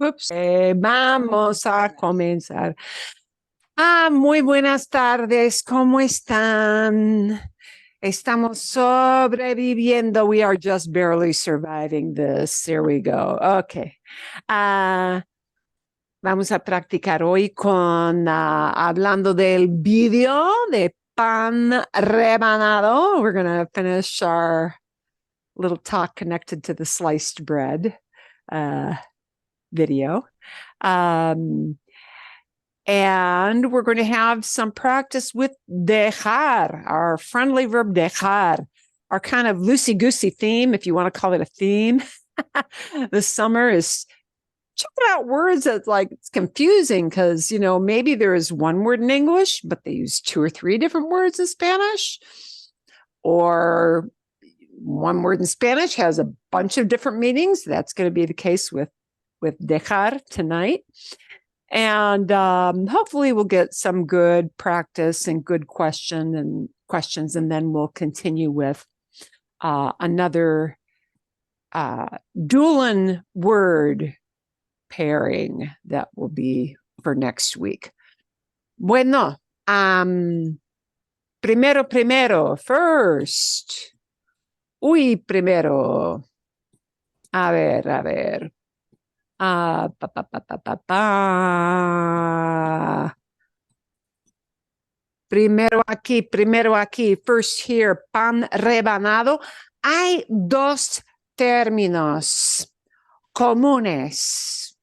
Ups. Vamos a comenzar. Muy buenas tardes. ¿Cómo están? Estamos sobreviviendo. We are just barely surviving this. There we go. Okay. Vamos a practicar hoy con hablando del video de pan rebanado. We're going to finish our little talk connected to the sliced bread video. And we're going to have some practice with dejar, our friendly verb dejar, our kind of loosey-goosey theme, if you want to call it a theme. This summer is checking out words that's like, it's confusing because, you know, maybe there is one word in English, but they use 2 or 3 different words in Spanish. Or one word in Spanish has a bunch of different meanings. That's going to be the case with dejar tonight. And hopefully we'll get some good practice and good questions, and then we'll continue with another dueling word pairing that will be for next week. Bueno, primero, first. Primero. A ver. Primero aquí, first here, pan rebanado. Hay 2 términos comunes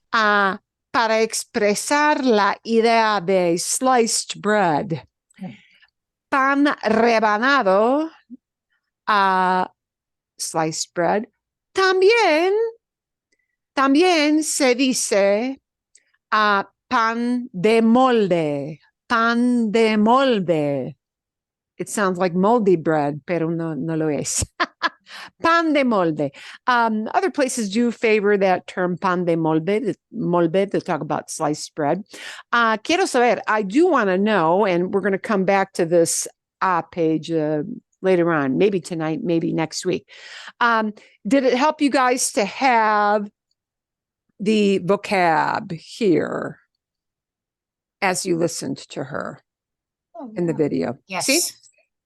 para expresar la idea de sliced bread. Pan rebanado, sliced bread. También se dice pan de molde. It sounds like moldy bread, pero no lo es. Pan de molde. Other places do favor that term pan de molde to talk about sliced bread. Quiero saber, I do want to know, and we're going to come back to this page later on, maybe tonight, maybe next week. Did it help you guys to have the vocab here as you listened to her in the video? Yes. See?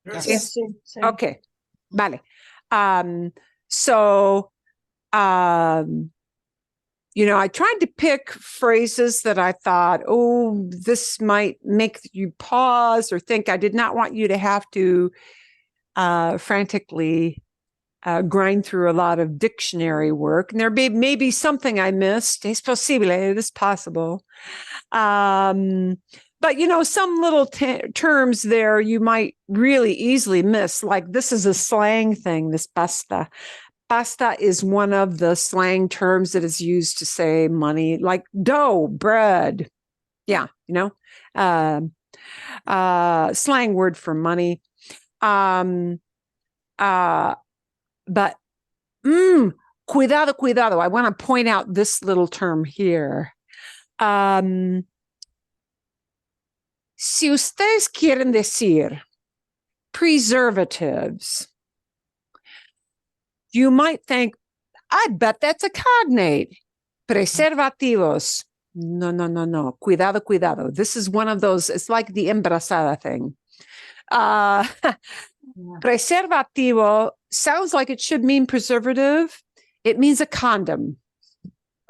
Yes. Okay. Vale. So, you know, I tried to pick phrases that I thought, oh, this might make you pause or think. I did not want you to have to frantically grind through a lot of dictionary work. And there may be something I missed. Es posible, it is possible. But, you know, some little terms there you might really easily miss. Like this is a slang thing, this pasta. Pasta is one of the slang terms that is used to say money, like dough, bread. Yeah, you know, slang word for money. But cuidado. I want to point out this little term here. Si ustedes quieren decir preservatives, you might think, I bet that's a cognate. Preservativos. No. Cuidado. This is one of those, it's like the embarazada thing. Preservativo sounds like it should mean preservative. It means a condom.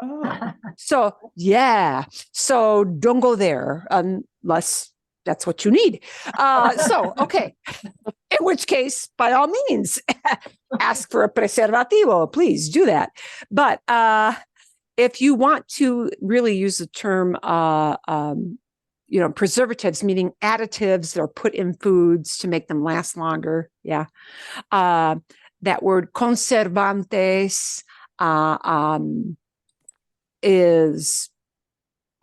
Oh. So, yeah. So don't go there unless that's what you need. Okay. In which case, by all means, ask for a preservativo. Please do that. But if you want to really use the term, you know, preservatives, meaning additives that are put in foods to make them last longer. Yeah. That word conservantes is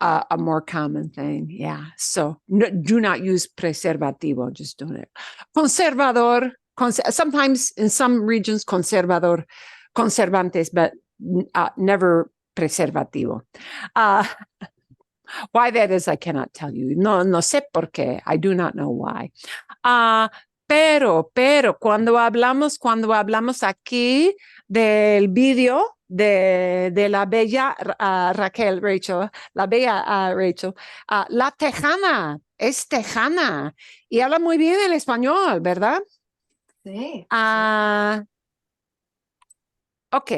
a more common thing. Yeah. So do not use preservativo. Just don't it. Conservador. Sometimes in some regions, conservador, conservantes, but never preservativo. Why that is, I cannot tell you. No sé por qué. I do not know why. Pero cuando hablamos aquí del video de la bella Rachel, la bella Rachel. La tejana, es tejana. Y habla muy bien el español, ¿verdad? Sí. Ok,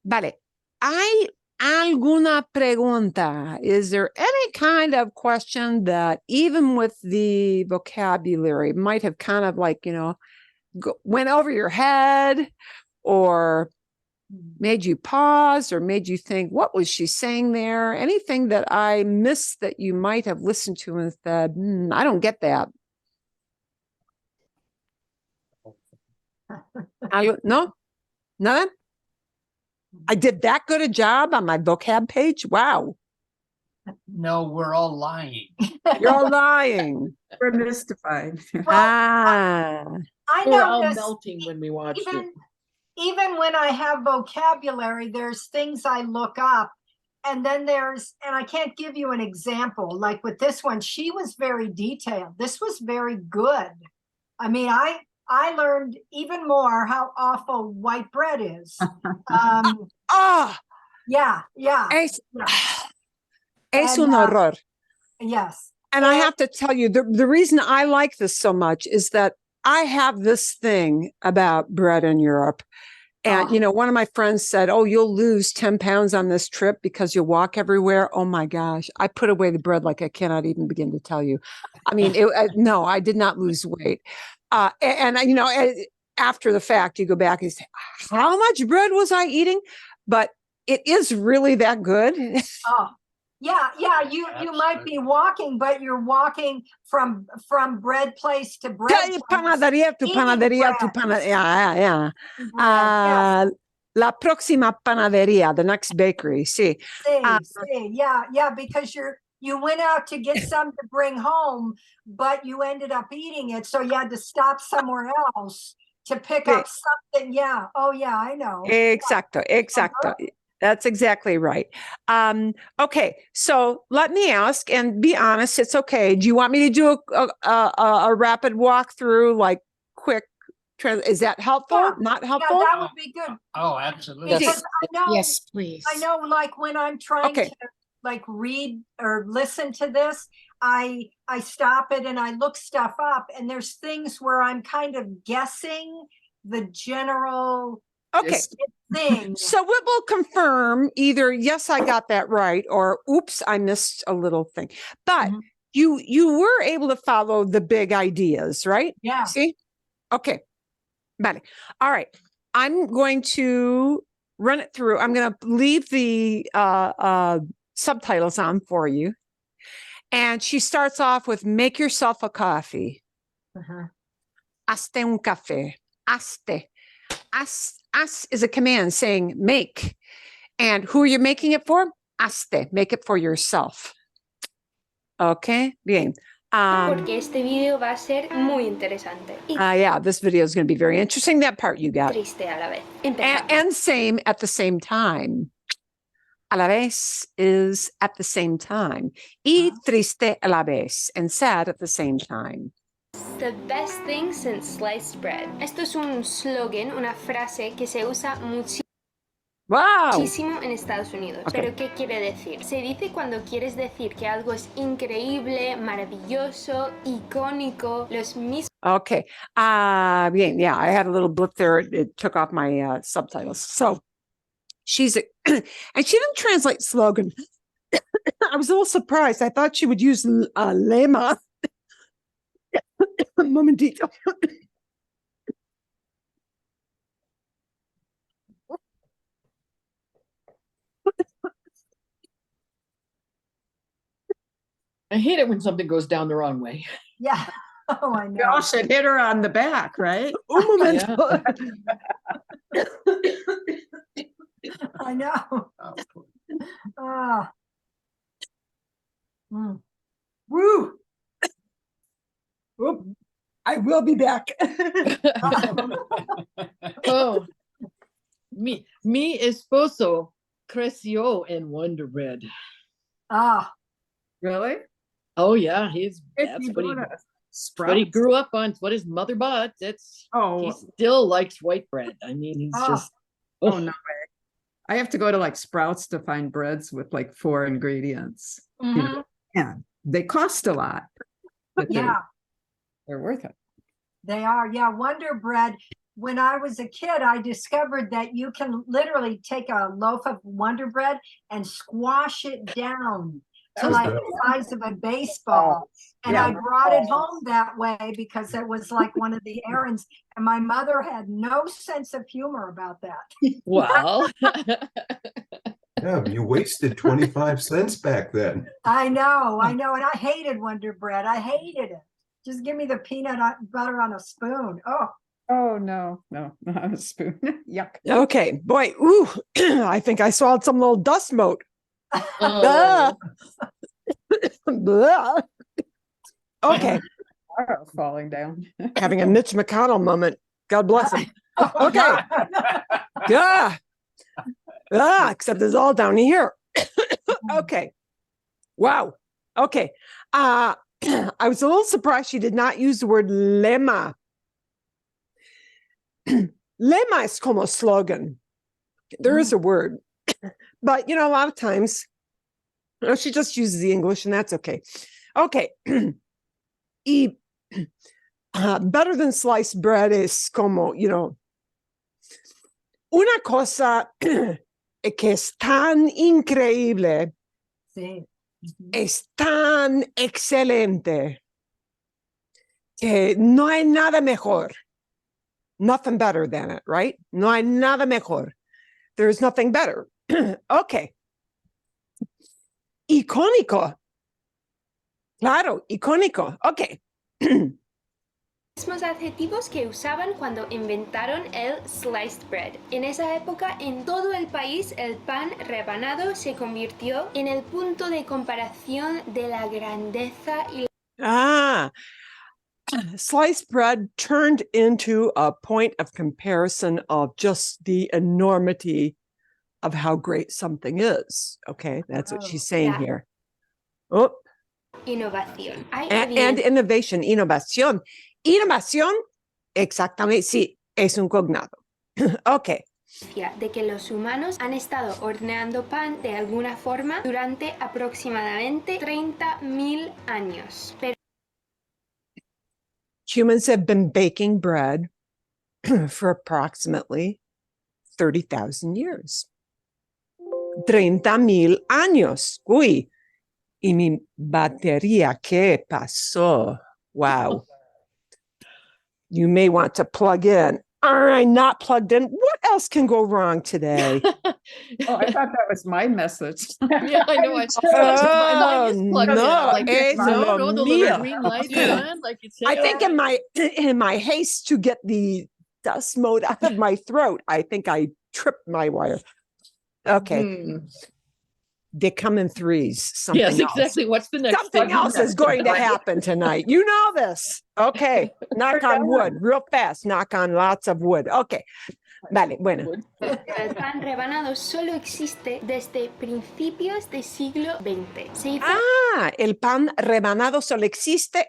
vale. ¿Hay alguna pregunta? Is there any kind of question that even with the vocabulary might have kind of like, went over your head or made you pause or made you think, what was she saying there? Anything that I missed that you might have listened to and said, I don't get that. No? None? I did that good a job on my vocab page? Wow. No, we're all lying. You're all lying. We're mystified. Ah. I We're all noticed melting when we watched it. even when I have vocabulary, there's things I look up, and then and I can't give you an example. Like with this one, she was very detailed. This was very good. I mean, I learned even more how awful white bread is. Yeah. Es un horror. Yes. And I have to tell you, the reason I like this so much is that I have this thing about bread in Europe. And, one of my friends said, oh, you'll lose 10 pounds on this trip because you'll walk everywhere. Oh, my gosh. I put away the bread like I cannot even begin to tell you. I mean, no, I did not lose weight. After the fact, you go back and say, how much bread was I eating? But it is really that good. Yeah, you might be walking, but you're walking from bread place to bread place. Panadería tu panadería tu panadería. Yeah. La próxima panadería, the next bakery. Sí. Yeah, because you went out to get some to bring home, but you ended up eating it, so you had to stop somewhere else to pick up something. Yeah. Oh, yeah, I know. Exacto. That's exactly right. Okay, so let me ask and be honest. It's okay. Do you want me to do a rapid walkthrough, like quick? Is that helpful? Yeah. Not helpful? Yeah, that would be good. Oh, absolutely. Because I know, Yes, please. I know, like when I'm trying to like read or listen to this, I stop it and I look stuff up, and there's things where I'm kind of guessing the general thing. So it will confirm either, yes, I got that right, or oops, I missed a little thing. But you were able to follow the big ideas, right? Yeah. See? Okay. Vale. All right. I'm going to run it through. I'm going to leave the subtitles on for you. And she starts off with, make yourself a coffee. Hazte un café. Hazte. Haz is a command saying make. And who are you making it for? Hazte. Make it for yourself. Okay, bien. Porque este video va a ser muy interesante. Yeah, this video is going to be very interesting. That part you got. Triste a la vez. And same at the same time. A la vez is at the same time. Y triste a la vez. And sad at the same time. The best thing since sliced bread. Esto es un slogan, una frase que se usa muchísimo en Estados Unidos. ¿Pero qué quiere decir? Se dice cuando quieres decir que algo es increíble, maravilloso, icónico, los mismos. Okay. Bien. Yeah, I had a little blip there. It took off my subtitles. So she's and she didn't translate slogan. I was a little surprised. I thought she would use lema. Momentito. I hate it when something goes down the wrong way. Yeah. Oh, I know. Gosh, it hit her on the back, right? Un momento. I know. Woo. Whoop. I will be back. Oh, mi esposo creció en Wonder Bread. Really? Oh yeah, that's what he grew up on. It's what his mother bought. He still likes white bread. I mean, he's just no way. I have to go to like Sprouts to find breads with like 4 ingredients. You know, and they cost a lot, but they're worth it. They are. Yeah. Wonder Bread. When I was a kid, I discovered that you can literally take a loaf of Wonder Bread and squash it down to like the size of a baseball. And I brought it home that way because it was like one of the errands. And my mother had no sense of humor about that. Wow. Yeah, but you wasted 25 cents back then. I know. And I hated Wonder Bread. I hated it. Just give me the peanut butter on a spoon. Oh, no, not a spoon. Yuck. Okay, boy. Ooh, I think I swallowed some little dust mote. Oh. Blah. Okay, Falling down. having a Mitch McConnell moment. God bless him. Okay. Yeah. Except it's all down here. Okay. Wow. Okay. I was a little surprised she did not use the word lema. Lema is como slogan. There is a word, but a lot of times, she just uses the English, and that's okay. Okay. Better than sliced bread is como, una cosa que es tan increíble, Sí. es tan excelente, que no hay nada mejor. Nothing better than it, right? No hay nada mejor. There's nothing better. Okay. Icónico. Claro, icónico. Okay. Mismos adjetivos que usaban cuando inventaron el sliced bread. En esa época, en todo el país, el pan rebanado se convirtió en el punto de comparación de la grandeza y sliced bread turned into a point of comparison of just the enormity of how great something is. Okay, that's what she's saying here. Oh. Innovación. And innovation, innovación. Innovación, exactamente, sí, es un cognado. Okay. De que los humanos han estado horneando pan de alguna forma durante aproximadamente 30,000 años. Pero humans have been baking bread for approximately 30,000 years. 30,000 años. Uy, y mi batería, ¿qué pasó? Wow. You may want to plug in. All right, not plugged in. What else can go wrong today? Oh, I thought that was my message. Yeah, I know. Oh, no, like, no, the little green light is on, like it said. I think in my haste to get the dust mote out of my throat, I think I tripped my wire. Okay. They come in threes. Something yes, else. Exactly. What's the next Something thing? else is going to happen tonight. You know this. Okay. Knock on wood. Real fast. Knock on lots of wood. Okay. Vale, bueno. El pan rebanado solo existe desde principios del siglo XX. El pan rebanado solo existe.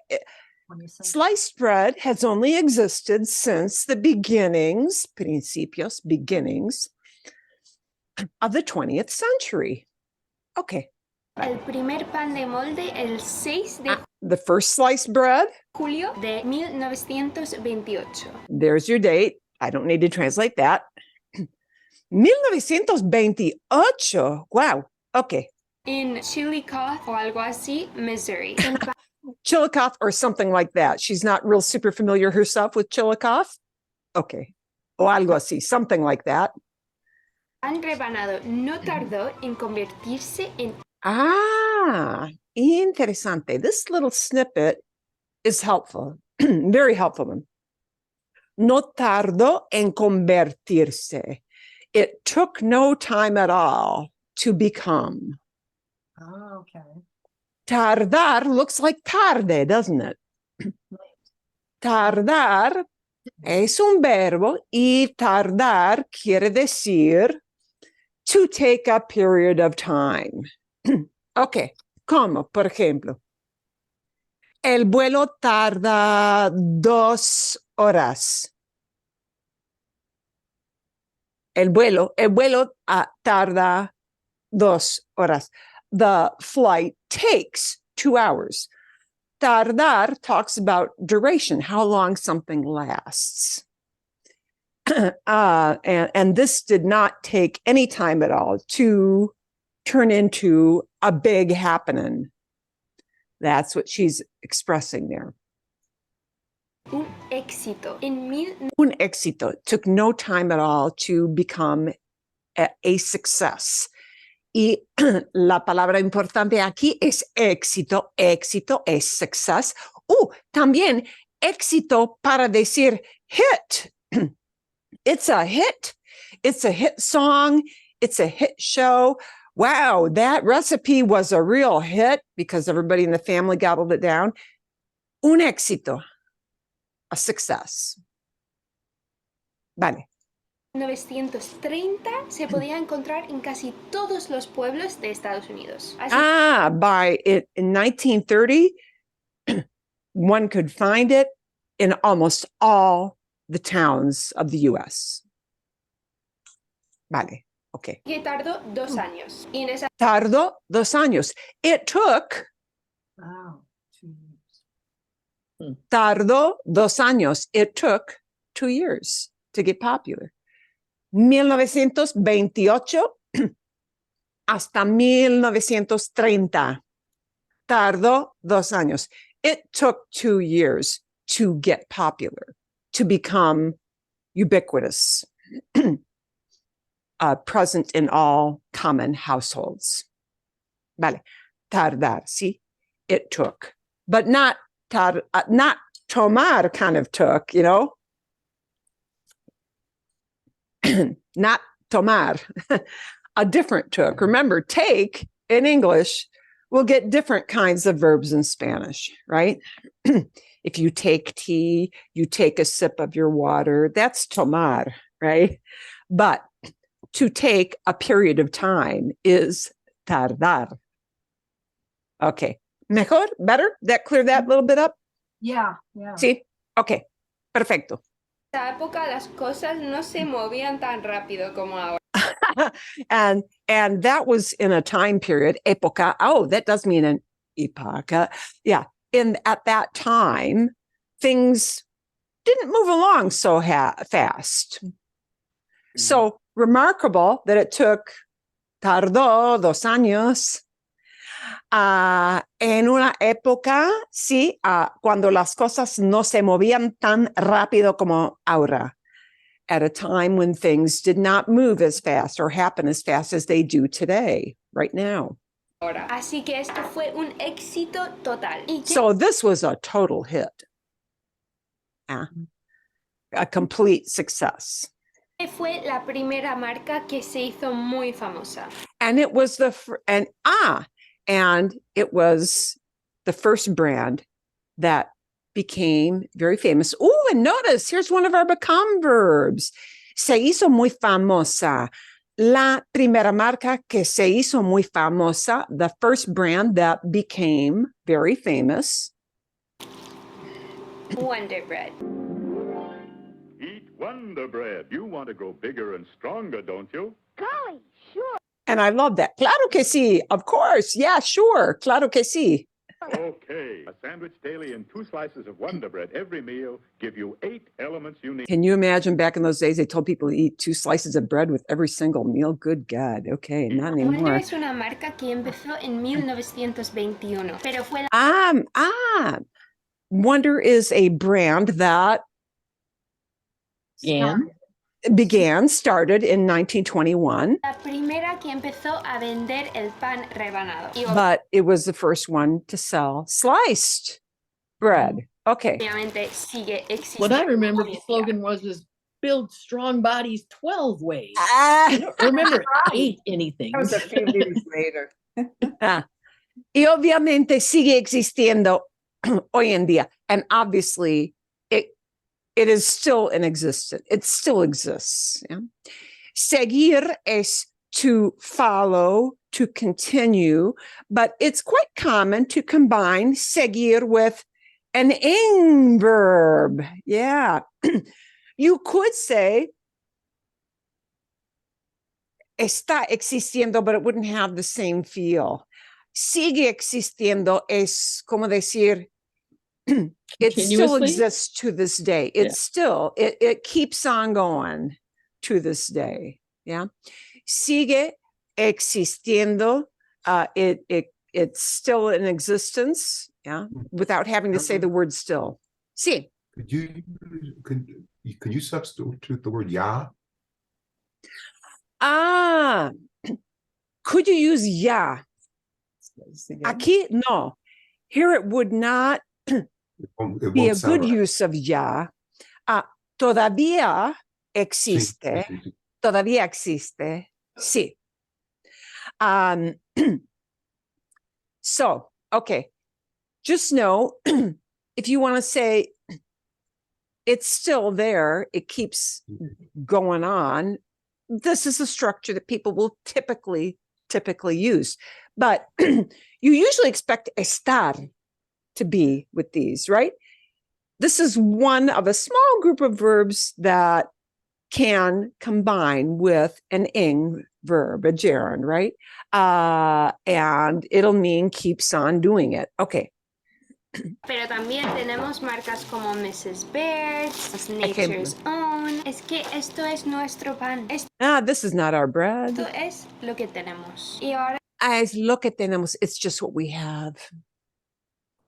Sliced bread has only existed since the beginnings, beginnings of the 20th century. Okay. El primer pan de molde el 6 de The first sliced bread. julio de 1928. There's your date. I don't need to translate that. 1928. Wow. Okay. In Chillicothe o algo así, Missouri. Chillicothe or something like that. She's not real super familiar herself with Chillicothe. Okay. O algo así, something like that. Pan rebanado no tardó en convertirse en Interesante. This little snippet is helpful. Very helpful. No tardó en convertirse. It took no time at all to become. Oh, okay. Tardar looks like tarde, doesn't it? Tardar es un verbo y tardar quiere decir to take a period of time. Okay, como, por ejemplo, el vuelo tarda 2 horas. El vuelo tarda 2 horas. The flight takes 2 hours. Tardar talks about duration, how long something lasts. And this did not take any time at all to turn into a big happening. That's what she's expressing there. Un éxito. Un éxito. It took no time at all to become a success. Y la palabra importante aquí es éxito. Éxito es success. También éxito para decir hit. It's a hit. It's a hit song. It's a hit show. Wow, that recipe was a real hit because everybody in the family gobbled it down. Un éxito. A success. Vale. 1930 se podía encontrar en casi todos los pueblos de Estados Unidos. In 1930, one could find it in almost all the towns of the U.S. Vale, okay. Que tardó 2 años. Y en esa Tardó 2 años. It took. Wow. Tardó 2 años. It took 2 years to get popular. 1928 hasta 1930. Tardó 2 años. It took 2 years to get popular, to become ubiquitous, present in all common households. Vale. Tardar, sí, it took, but not tomar kind of took, you know? Not tomar, a different took. Remember, take in English will get different kinds of verbs in Spanish, right? If you take tea, you take a sip of your water, that's tomar, right? But to take a period of time is tardar. Okay. Mejor? Better? That cleared that little bit up? Yeah. Sí? Okay. Perfecto. En esa época las cosas no se movían tan rápido como ahora. and that was in a time period, época. Oh, that does mean an época. Yeah. At that time, things didn't move along so fast. So remarkable that it took tardó 2 años. En una época, sí, cuando las cosas no se movían tan rápido como ahora. At a time when things did not move as fast or happen as fast as they do today, right now. Así que esto fue un éxito total. So this was a total hit. A complete success. Fue la primera marca que se hizo muy famosa. And it was and it was the first brand that became very famous. Oh, and notice, here's one of our become verbs. Se hizo muy famosa. La primera marca que se hizo muy famosa, the first brand that became very famous. Wonder Bread. Eat Wonder Bread. You want to go bigger and stronger, don't you? Golly, sure. And I love that. Claro que sí. Of course. Yeah, sure. Claro que sí. Okay. A sandwich daily and 2 slices of Wonder Bread every meal give you 8 elements you need. Can you imagine back in those days, they told people to eat 2 slices of bread with every single meal? Good God. Okay, not Wonder anymore. es una marca que empezó en 1921, pero fue la Wonder is a brand that started in 1921. la primera que empezó a vender el pan rebanado. Y But it was the first one to sell sliced bread. Okay. obviamente sigue existiendo. What I remember the slogan was build strong bodies 12 ways. Ah. I don't remember 8 anything. That was a few years later. Y obviamente sigue existiendo hoy en día. And obviously, it is still in existence. It still exists. Yeah? Seguir es to follow, to continue, but it's quite common to combine seguir with an ing verb. Yeah. You could say, está existiendo, but it wouldn't have the same feel. Sigue existiendo es como decir, it still Continuously? exists to this day. It's still, it keeps on going to this day. Yeah. Sigue existiendo. It's still in existence. Yeah. Without having to say the word still. Sí. Could you substitute the word ya? Could you use ya? Aquí, no. Here it would not be a good use of ya. Todavía existe. Sí. Todavía existe. Sí. So, okay. Just know if you want to say it's still there, it keeps going on. This is a structure that people will typically use. But you usually expect estar to be with these, right? This is one of a small group of verbs that can combine with an ing verb, a gerund, right? And it'll mean keeps on doing it. Okay. Pero también tenemos marcas como Mrs. Baird's, Nature's Own. Es que esto es nuestro pan. This is not our bread. Esto es lo que tenemos. Y ahora Es lo que tenemos. It's just what we have.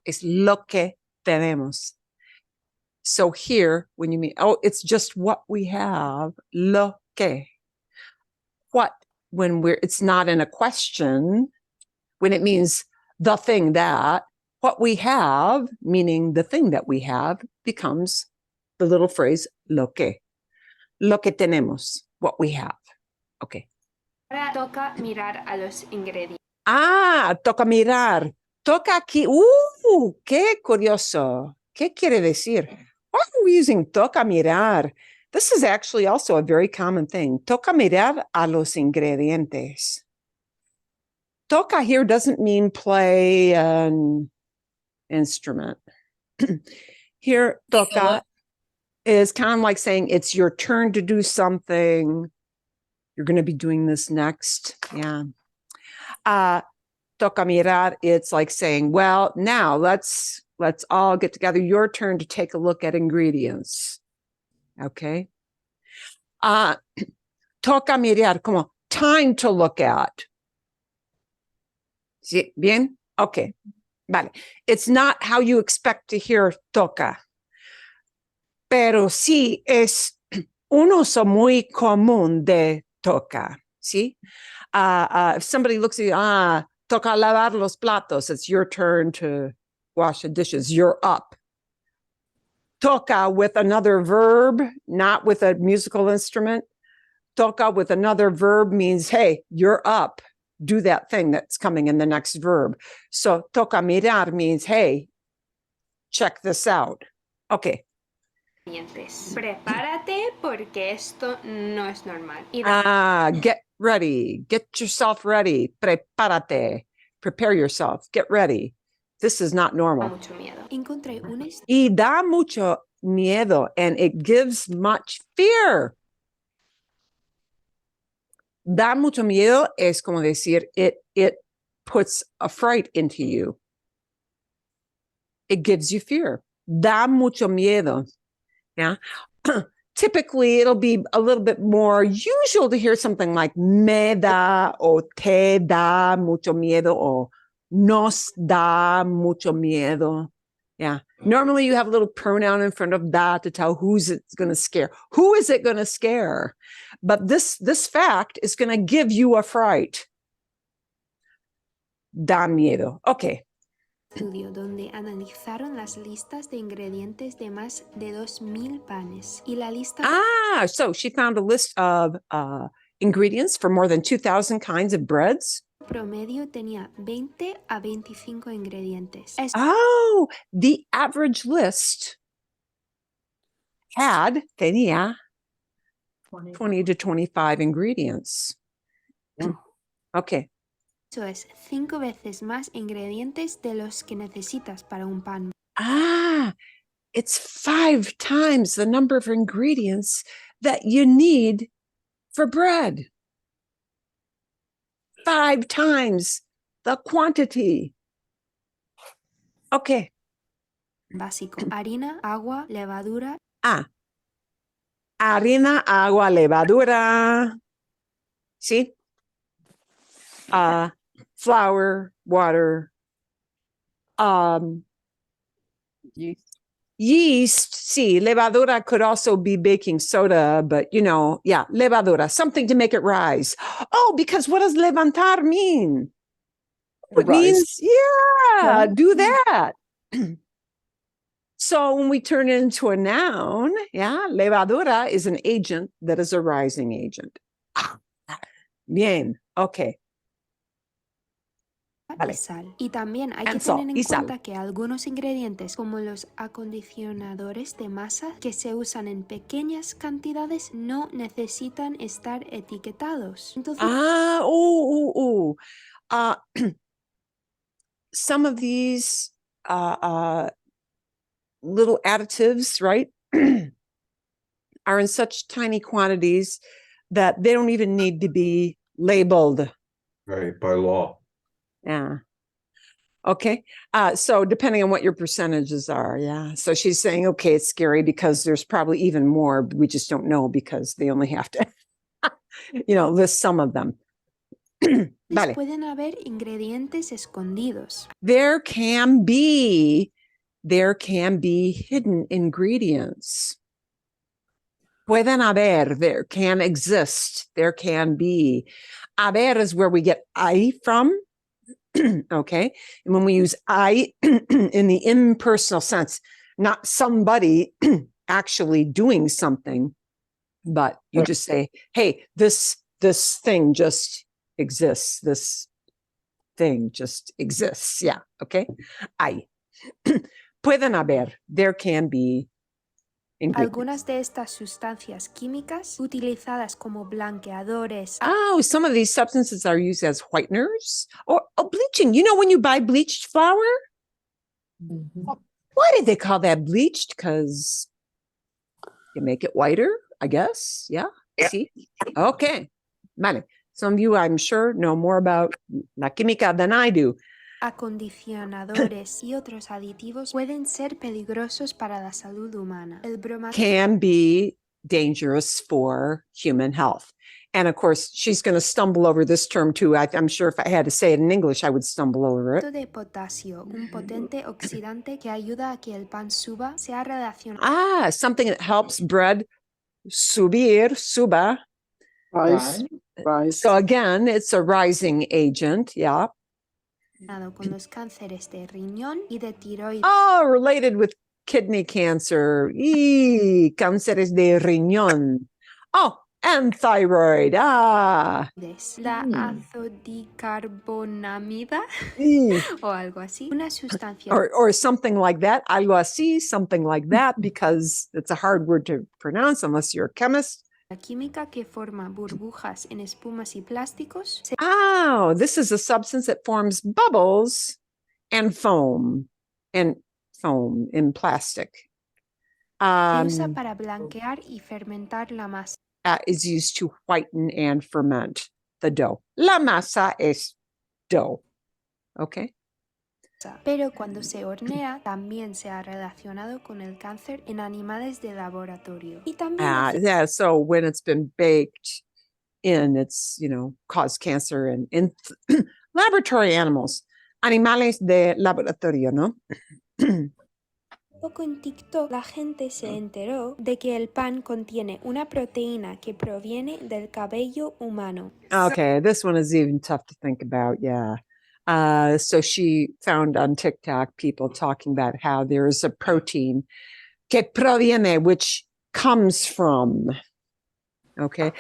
Es lo que tenemos. So here, when you mean, oh, it's just what we have. Lo que. What, when it's not in a question, when it means the thing that, what we have, meaning the thing that we have, becomes the little phrase lo que. Lo que tenemos, what we have. Okay. ahora toca mirar a los ingredientes. Toca mirar. Toca aquí. Qué curioso. ¿Qué quiere decir? Why are we using toca mirar? This is actually also a very common thing. Toca mirar a los ingredientes. Toca here doesn't mean play an instrument. Here, toca is kind of like saying it's your turn to do something. You're going to be doing this next. Yeah. Toca mirar, it's like saying, well, now let's all get together. Your turn to take a look at ingredients. Okay. Toca mirar, como time to look at. ¿Sí? Bien? Okay. Vale. It's not how you expect to hear toca. Pero sí es un uso muy común de toca. ¿Sí? If somebody looks at you, toca lavar los platos, it's your turn to wash the dishes. You're up. Toca with another verb, not with a musical instrument. Toca with another verb means, hey, you're up. Do that thing that's coming in the next verb. So toca mirar means, hey, check this out. Okay. Prepárate porque esto no es normal. Get ready. Get yourself ready. Prepárate. Prepare yourself. Get ready. This is not normal. Mucho miedo. Encontré un Y da mucho miedo, and it gives much fear. Da mucho miedo es como decir it puts a fright into you. It gives you fear. Da mucho miedo. Yeah. Typically, it'll be a little bit more usual to hear something like me da o te da mucho miedo o nos da mucho miedo. Yeah. Normally, you have a little pronoun in front of da to tell who's it's going to scare. Who is it going to scare? But this fact is going to give you a fright. Da miedo. Okay. Estudio donde analizaron las listas de ingredientes de más de 2,000 panes y la lista. So she found a list of ingredients for more than 2,000 kinds of breads. Promedio tenía 20 a 25 ingredientes. The average list tenía 20 to 25 ingredients. Okay. Eso es 5 veces más ingredientes de los que necesitas para un pan. It's 5 times the number of ingredients that you need for bread. 5 times the quantity. Okay. Básico. Harina, agua, levadura. Harina, agua, levadura. See? Flour, water. Yeast. See, levadura could also be baking soda, but yeah, levadura, something to make it rise. Oh, because what does levantar mean? It means, do that. So when we turn it into a noun, levadura is an agent that is a rising agent. Bien, okay. Y sal. Y también hay que tener en cuenta que algunos ingredientes, como los acondicionadores de masa que se usan en pequeñas cantidades, no necesitan estar etiquetados. Entonces, some of these little additives, right, are in such tiny quantities that they don't even need to be labeled. Right, by law. Yeah. Okay. So depending on what your percentages are. Yeah. So she's saying, okay, it's scary because there's probably even more. But we just don't know because they only have to, list some of them. Vale. Pueden haber ingredientes escondidos. There can be hidden ingredients. Pueden haber, there can exist, there can be. Haber is where we get I from. Okay. And when we use I in the impersonal sense, not somebody actually doing something, but you just say, hey, this thing just exists. This thing just exists. Yeah. Okay. I. Pueden haber, there can be. Algunas de estas sustancias químicas utilizadas como blanqueadores. Oh, some of these substances are used as whiteners or bleaching. When you buy bleached flour, why did they call that bleached? Because you make it whiter, I guess. Yeah. See? Okay. Vale. Some of you, I'm sure, know more about la química than I do. Acondicionadores y otros aditivos pueden ser peligrosos para la salud humana. Can be dangerous for human health. And of course, she's going to stumble over this term too. I'm sure if I had to say it in English, I would stumble over it. De potasio, un potente oxidante que ayuda a que el pan suba, sea relacionado. Something that helps bread suba. Rise. So again, it's a rising agent. Yeah. Con los cánceres de riñón y de tiroides. Oh, related with kidney cancer. Cánceres de riñón. Oh, and thyroid. La azodicarbonamida o algo así. Una sustancia. Or something like that. Algo así, something like that, because it's a hard word to pronounce unless you're a chemist. La química que forma burbujas en espumas y plásticos. This is a substance that forms bubbles and foam in plastic. Se usa para blanquear y fermentar la masa. Is used to whiten and ferment the dough. La masa es dough. Okay. Pero cuando se hornea, también se ha relacionado con el cáncer en animales de laboratorio. Y también so when it's been baked in, it's, caused cancer in laboratory animals. Animales de laboratorio, ¿no? Poco en TikTok, la gente se enteró de que el pan contiene una proteína que proviene del cabello humano. Okay, this one is even tough to think about, yeah. So she found on TikTok people talking about how there is a protein que proviene, which comes from. Okay.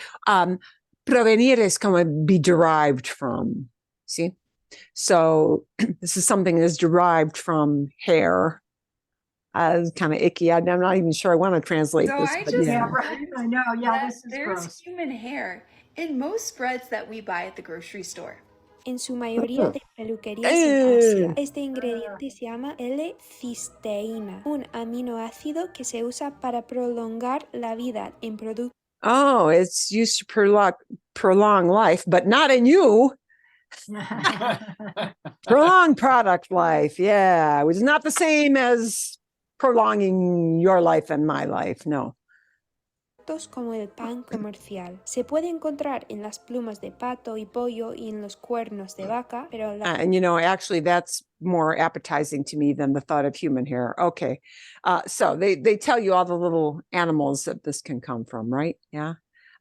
Provenir is como be derived from. See? So this is something that's derived from hair. It's kind of icky. I'm not even sure I want to translate this. I know. Yeah, this is there's gross. human hair in most spreads that we buy at the grocery store. En su mayoría de peluquerías en Asia, este ingrediente se llama L-cisteína, un aminoácido que se usa para prolongar la vida en productos. Oh, it's used to prolong life, but not in you. Prolonged product life. Yeah. It was not the same as prolonging your life and my life. No. Como el pan comercial. Se puede encontrar en las plumas de pato y pollo y en los cuernos de vaca, pero and you know, actually, that's more appetizing to me than the thought of human hair. Okay. So they tell you all the little animals that this can come from, right? Yeah.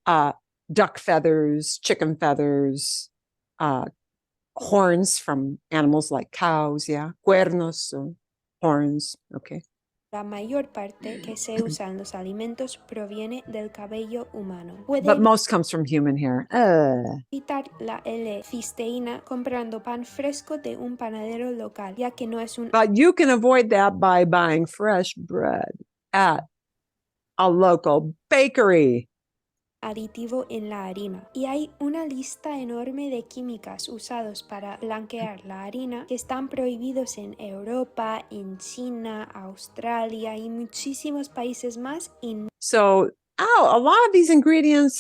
Duck feathers, chicken feathers, horns from animals like cows. Yeah. Cuernos, so horns. Okay. la mayor parte que se usa en los alimentos proviene del cabello humano. But most comes from human hair. Evitar la L-cisteína comprando pan fresco de un panadero local, ya que no es un But you can avoid that by buying fresh bread at a local bakery. aditivo en la harina. Y hay una lista enorme de químicas usados para blanquear la harina que están prohibidos en Europa, en China, Australia y muchísimos países más. So, a lot of these ingredients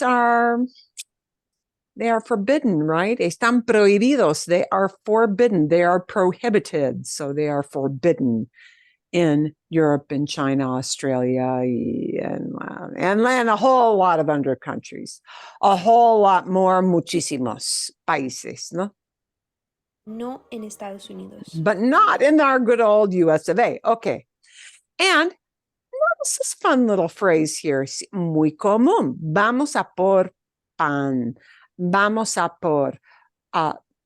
they are forbidden, right? Están prohibidos. They are forbidden. They are prohibited. So they are forbidden in Europe and China, Australia, and a whole lot of other countries. A whole lot more, muchísimos países, ¿no? No en Estados Unidos. But not in our good old US of A. Okay. And notice this fun little phrase here. Muy común. Vamos a por pan. Vamos a por.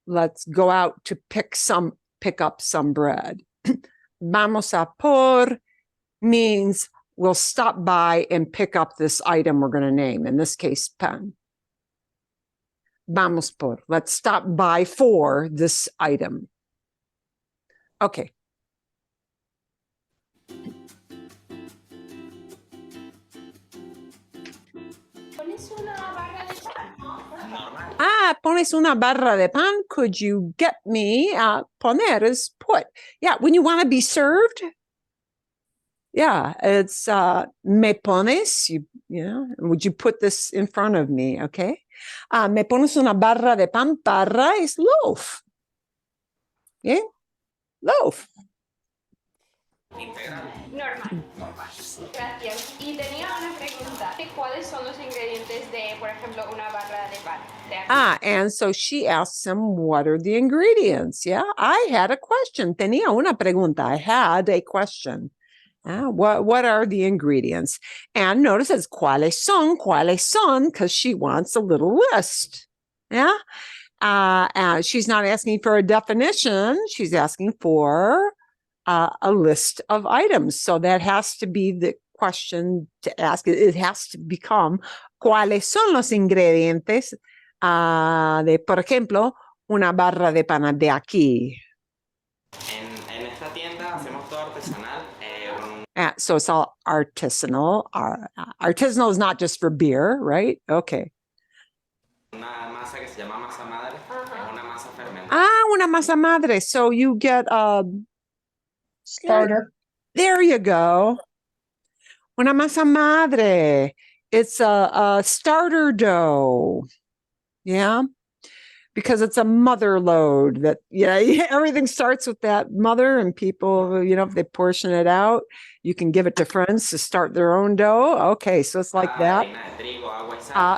Let's go out to pick up some bread. Vamos a por means we'll stop by and pick up this item we're going to name, in this case, pan. Vamos por. Let's stop by for this item. Okay. Pones una barra de pan. Could you get me? Poner is put. Yeah, when you want to be served. Yeah, it's me pones. You know, would you put this in front of me? Okay. Me pones una barra de pan. Barra is loaf. Yeah, loaf. Normal. Gracias. Y tenía una pregunta. ¿Cuáles son los ingredientes de, por ejemplo, una barra de pan? And so she asks him, what are the ingredients? Yeah, I had a question. Tenía una pregunta. I had a question. What are the ingredients? And notice it's cuáles son, because she wants a little list. Yeah. She's not asking for a definition. She's asking for a list of items. So that has to be the question to ask. It has to become cuáles son los ingredientes de, por ejemplo, una barra de pan de aquí. En esta tienda hacemos todo artesanal. So it's all artisanal. Artisanal is not just for beer, right? Okay. Una masa que se llama masa madre. Es una masa fermentada. Una masa madre. So you get a Starter. There you go. Una masa madre. It's a starter dough. Yeah. Because it's a mother load that, everything starts with that mother, and people, if they portion it out, you can give it to friends to start their own dough. Okay, so it's like that.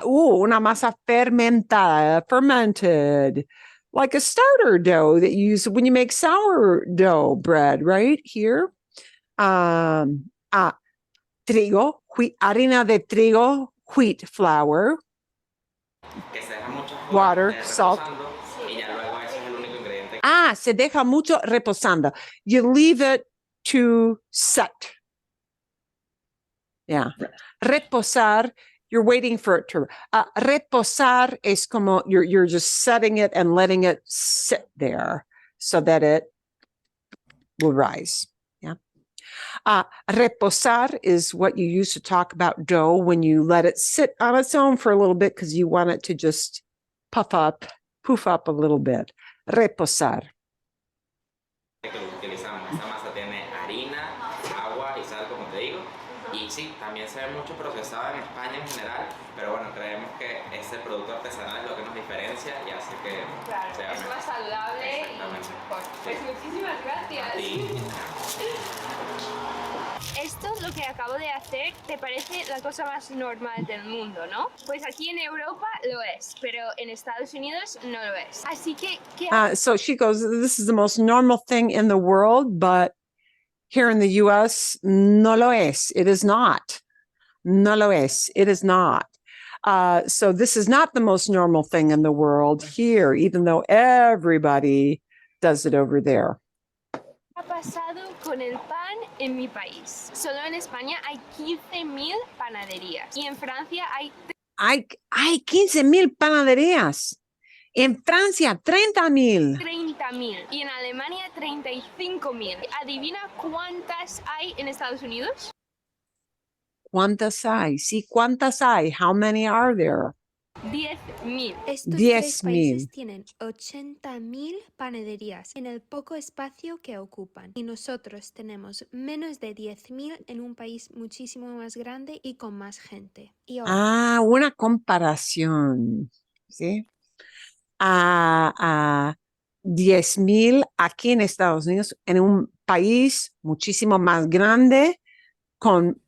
Una masa fermentada, fermented, like a starter dough that you use when you make sourdough bread, right? Here. Trigo, harina de trigo, wheat flour. Water, salt. Se deja mucho reposando. You leave it to set. Yeah. Reposar, you're waiting for it to. Reposar es como you're just setting it and letting it sit there so that it will rise. Yeah. Reposar is what you use to talk about dough when you let it sit on its own for a little bit because you want it to just poof up a little bit. Reposar. Que utilizamos, esta masa tiene harina, agua y sal, como te digo. Y sí, también se ve mucho procesado en España en general, pero bueno, creemos que ese producto artesanal es lo que nos diferencia y hace que Claro, es más saludable y mejor. Pues muchísimas gracias. Esto, lo que acabo de hacer, te parece la cosa más normal del mundo, ¿no? Pues aquí en Europa lo es, pero en Estados Unidos no lo es. Así que, ¿qué So she goes, this is the most normal thing in the world, but here in the US, no lo es. It is not. No lo es. It is not. So this is not the most normal thing in the world here, even though everybody does it over there. ha pasado con el pan en mi país? Solo en España hay 15.000 panaderías y en Francia hay Hay 15,000 panaderías. En Francia, 30,000. 30.000 y en Alemania 35.000. ¿Adivina cuántas hay en Estados Unidos? ¿Cuántas hay? Sí, ¿cuántas hay? How many are there? 10.000. Estos 10,000. tres países tienen 80.000 panaderías en el poco espacio que ocupan. Y nosotros tenemos menos de 10.000 en un país muchísimo más grande y con más gente. Y ahora, Una comparación. ¿Sí? 10,000 aquí en Estados Unidos, en un país muchísimo más grande, con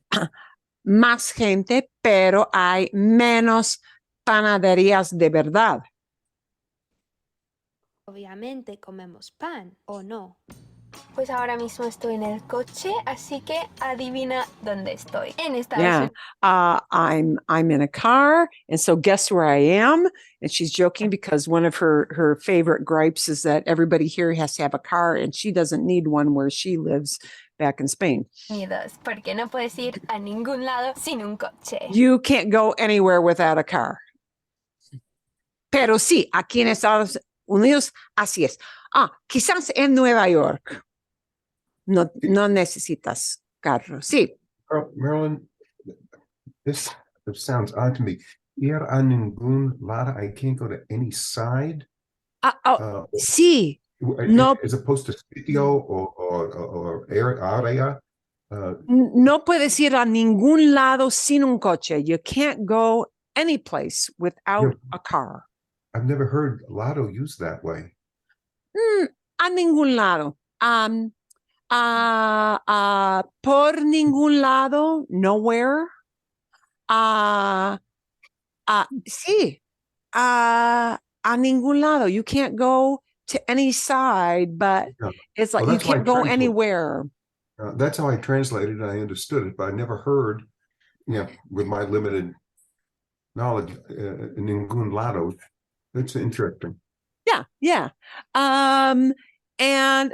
más gente, pero hay menos panaderías de verdad. obviamente comemos pan, ¿o no? Pues ahora mismo estoy en el coche, así que adivina dónde estoy. En Estados Yeah, Unidos. I'm in a car, and so guess where I am? And she's joking because one of her favorite gripes is that everybody here has to have a car, and she doesn't need one where she lives back in Spain. Porque no puedes ir a ningún lado sin un coche. You can't go anywhere without a car. Pero sí, aquí en Estados Unidos, así es. Quizás en Nueva York no necesitas carro. Sí. Marilyn, this sounds odd to me. Ir a ningún lado, I can't go to any side. Sí. No, as opposed to sitio or area. No puedes ir a ningún lado sin un coche. You can't go any place without a car. I've never heard lado used that way. A ningún lado. Por ningún lado, nowhere. Sí. A ningún lado. You can't go to any side, but it's like you can't go anywhere. That's how I translated it. I understood it, but I never heard, with my limited knowledge, ningún lado. That's interesting. Yeah. And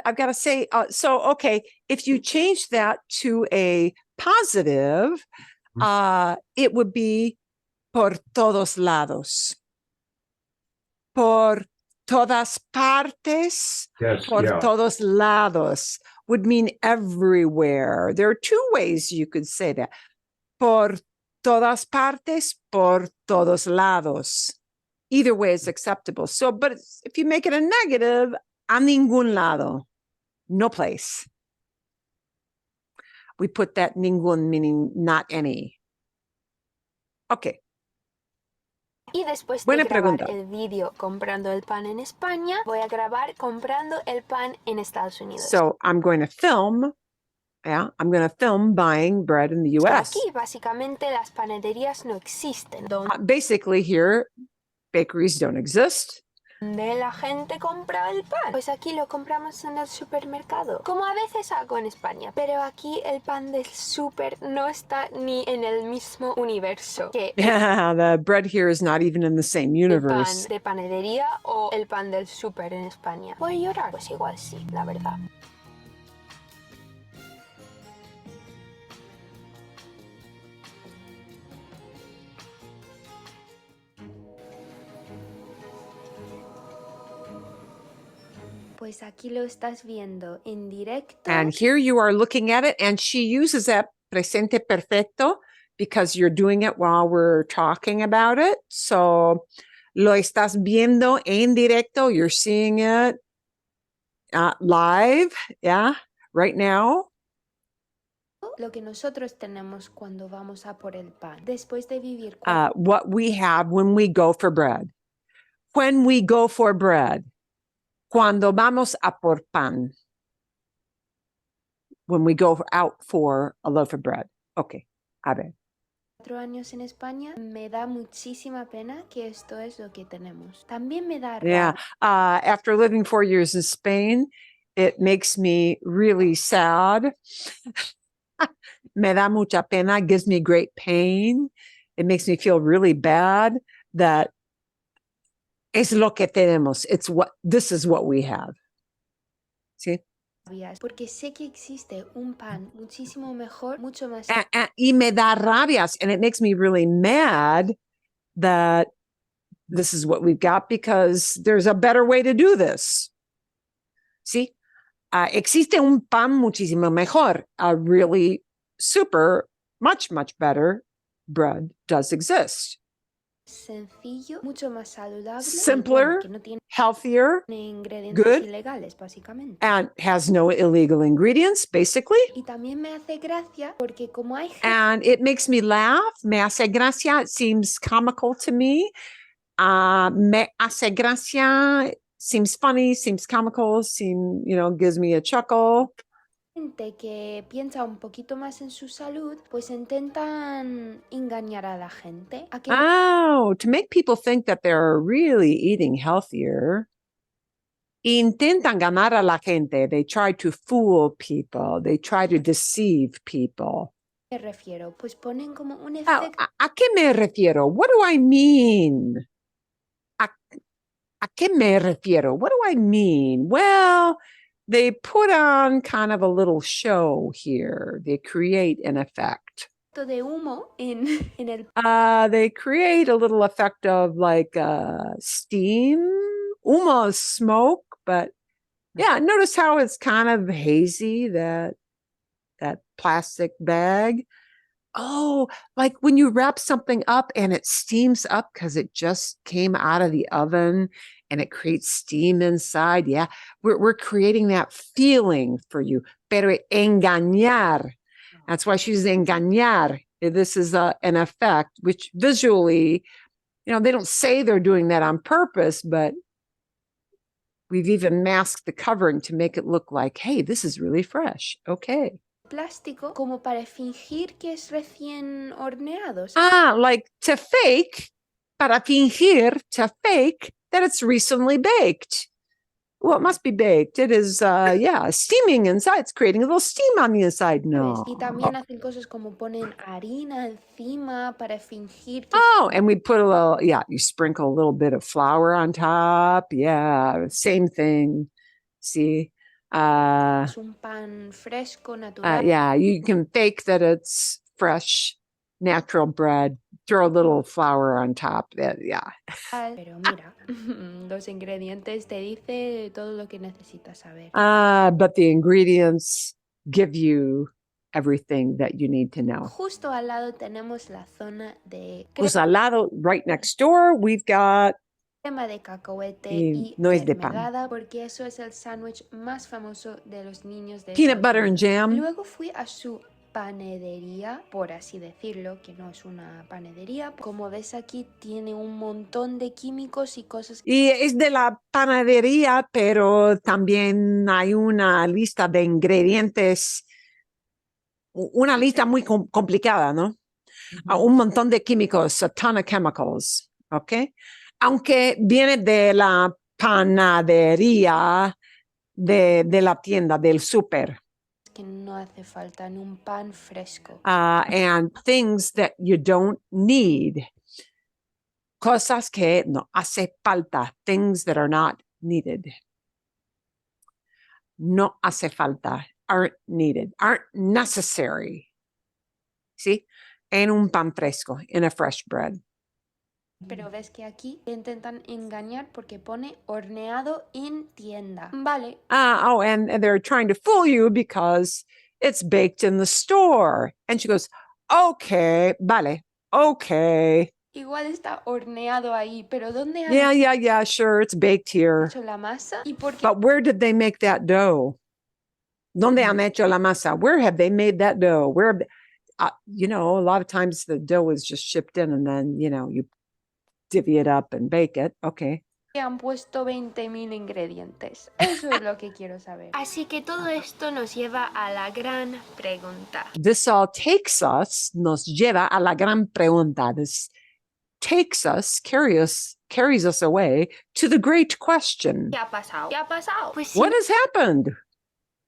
I've got to say, okay, if you change that to a positive, it would be por todos lados. Por todas partes, todos lados would mean everywhere. There are two ways you could say that. Por todas partes, por todos lados. Either way is acceptable. So, but if you make it a negative, a ningún lado, no place. We put that ningún meaning not any. Okay. Y después de grabar el vídeo comprando el pan en España, voy a grabar comprando el pan en Estados Unidos. So I'm going to film. Yeah, I'm going to film buying bread in the US. Aquí básicamente las panaderías no existen. Basically here, bakeries don't exist. ¿Dónde la gente compra el pan? Pues aquí lo compramos en el supermercado, como a veces hago en España. Pero aquí el pan del súper no está ni en el mismo universo que the bread here is not even in the same universe. El pan de panadería o el pan del súper en España. ¿Voy a llorar? Pues igual sí, la verdad. Pues aquí lo estás viendo en directo. And here you are looking at it, and she uses that presente perfecto because you're doing it while we're talking about it. So, lo estás viendo en directo. You're seeing it live, right now. Lo que nosotros tenemos cuando vamos a por el pan, después de vivir. What we have when we go for bread. when we go for bread. Cuando vamos a por pan. When we go out for a loaf of bread. Okay, a ver. 4 años en España, me da muchísima pena que esto es lo que tenemos. También me da Yeah, after living 4 years in Spain, it makes me really sad. Me da mucha pena, gives me great pain. It makes me feel really bad that es lo que tenemos. This is what we have. See? Porque sé que existe un pan muchísimo mejor, mucho más. Y me da rabias, and it makes me really mad that this is what we've got because there's a better way to do this. See? Existe un pan muchísimo mejor. A really super, much, much better bread does exist. Sencillo, mucho más saludable, simpler, que no tiene healthier, ingredientes good, ilegales, básicamente. and has no illegal ingredients, basically. Y también me hace gracia porque como hay gente, And it makes me laugh. Me hace gracia. It seems comical to me. Me hace gracia seems funny, seems comical, gives me a chuckle. que piensa un poquito más en su salud, pues intentan engañar a la gente. To make people think that they're really eating healthier. Intentan ganar a la gente. They try to fool people. They try to deceive people. Me refiero, pues ponen como un efecto. ¿A qué me refiero? What do I mean? ¿A qué me refiero? What do I mean? Well, they put on kind of a little show here. They create an effect. De humo en el. They create a little effect of like steam. Humo is smoke, but yeah, notice how it's kind of hazy, that plastic bag. Oh, like when you wrap something up and it steams up because it just came out of the oven and it creates steam inside. Yeah, we're creating that feeling for you. Pero engañar. That's why she's engañar. This is an effect, which visually, they don't say they're doing that on purpose, but we've even masked the covering to make it look like, hey, this is really fresh. Okay. Plástico como para fingir que es recién horneado. Like to fake, para fingir, to fake that it's recently baked. Well, it must be baked. It is, steaming inside. It's creating a little steam on the inside. No. Y también hacen cosas como ponen harina encima para fingir que. And we put a little, you sprinkle a little bit of flour on top. Yeah, same thing. See? Es un pan fresco, natural. You can fake that it's fresh, natural bread. Throw a little flour on top. Yeah. Pero mira, los ingredientes te dice todo lo que necesitas saber. But the ingredients give you everything that you need to know. Justo al lado tenemos la zona de al lado, right next door, we've got crema de cacahuete y nuez de mermelada, porque eso es el sándwich más famoso de los niños de peanut butter and jam. Luego fui a su panadería, por así decirlo, que no es una panadería. Como ves aquí, tiene un montón de químicos y cosas. Y es de la panadería, pero también hay una lista de ingredientes, una lista muy complicada, ¿no? Un montón de químicos, a ton of chemicals, ¿ok? Aunque viene de la panadería, de la tienda, del súper. Que no hace falta en un pan fresco. And things that you don't need. Cosas que no hace falta. Things that are not needed. No hace falta. Aren't needed. Aren't necessary. ¿Sí? En un pan fresco. In a fresh bread. Pero ves que aquí te intentan engañar porque pone horneado en tienda. Vale. And they're trying to fool you because it's baked in the store. And she goes, okay, vale, okay. Igual está horneado ahí, pero ¿dónde han Yeah, sure, it's baked here. hecho la masa? ¿Y por qué? But where did they make that dough? ¿Dónde han hecho la masa? Where have they made that dough? Where, a lot of times the dough is just shipped in and then, you divvy it up and bake it. Okay. han puesto 20.000 ingredientes. Eso es lo que quiero saber. Así que todo esto nos lleva a la gran pregunta. This all takes us, nos lleva a la gran pregunta. This takes us, carries us away to the great question. ¿Qué ha pasado? ¿Qué ha pasado? Pues What has happened?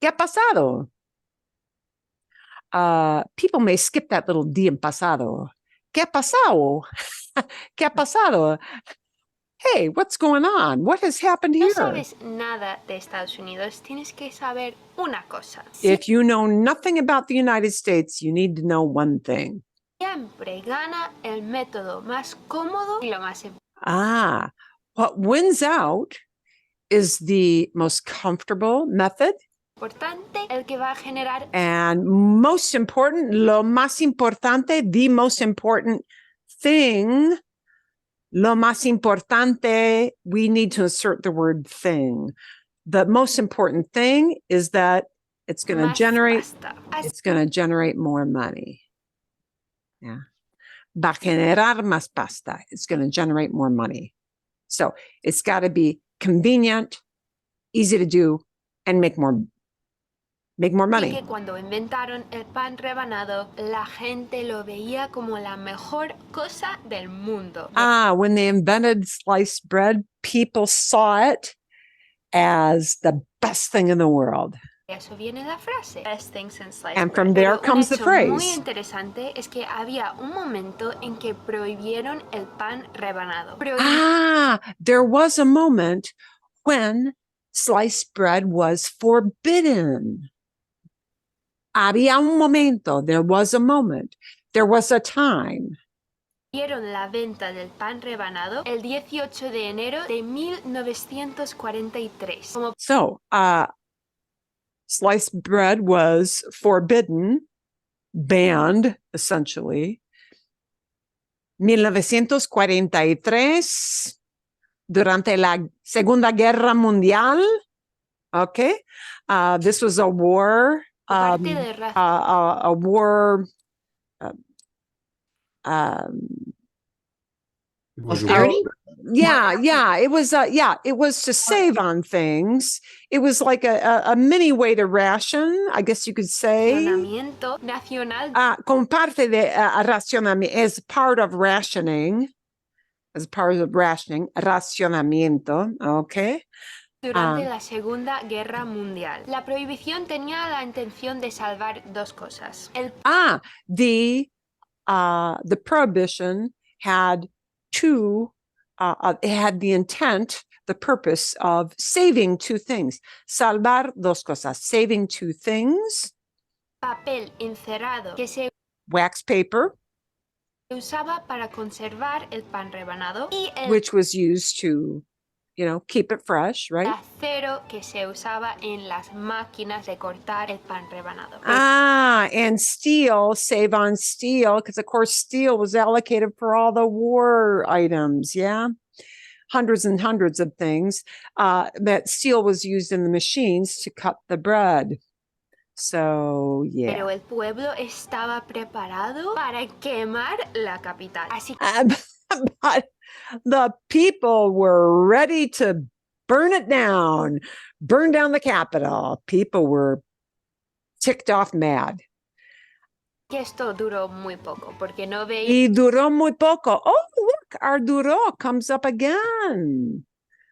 ¿Qué ha pasado? People may skip that little D en pasado. ¿Qué ha pasado? ¿Qué ha pasado? Hey, what's going on? What has happened no here? sabes nada de Estados Unidos, tienes que saber una cosa. If you know nothing about the United States, you need to know one thing. Siempre gana el método más cómodo y lo más What wins out is the most comfortable method. importante, el que va a generar. And most important, lo más importante, the most important thing, lo más importante, we need to insert the word thing. The most important thing is that it's going to generate more money. Yeah. Va a generar más pasta. It's going to generate more money. So it's got to be convenient, easy to do, and make more money. Y que cuando inventaron el pan rebanado, la gente lo veía como la mejor cosa del mundo. When they invented sliced bread, people saw it as the best thing in the world. Eso viene la frase. Best things in sliced And bread. from there Pero comes the un hecho phrase. muy interesante es que había un momento en que prohibieron el pan rebanado. There was a moment when sliced bread was forbidden. Había un momento. There was a moment. There was a time. Prohibieron la venta del pan rebanado el 18 de enero de 1943. So, sliced bread was forbidden, banned, essentially. 1943, durante la Segunda Guerra Mundial. Okay. This was a war. A war. Austerity? It was to save on things. It was like a mini way to ration, I guess you could say. Racionamiento nacional. Como parte de racionamiento, as part of rationing, racionamiento, okay. Durante la Segunda Guerra Mundial. La prohibición tenía la intención de salvar dos cosas. The prohibition had it had the intent, the purpose of saving two things. Salvar dos cosas. Saving two things. Papel encerado que se wax paper, usaba para conservar el pan rebanado, y el which was used to, keep it fresh, right? acero que se usaba en las máquinas de cortar el pan rebanado. And steel, save on steel, because of course steel was allocated for all the war items, yeah? Hundreds and hundreds of things. That steel was used in the machines to cut the bread. So, yeah. Pero el pueblo estaba preparado para quemar la capital. Así but the people were ready to burn it down, burn down the capital. People were ticked off mad. que esto duró muy poco, porque no veía. Y duró muy poco. Oh, look, our duró comes up again.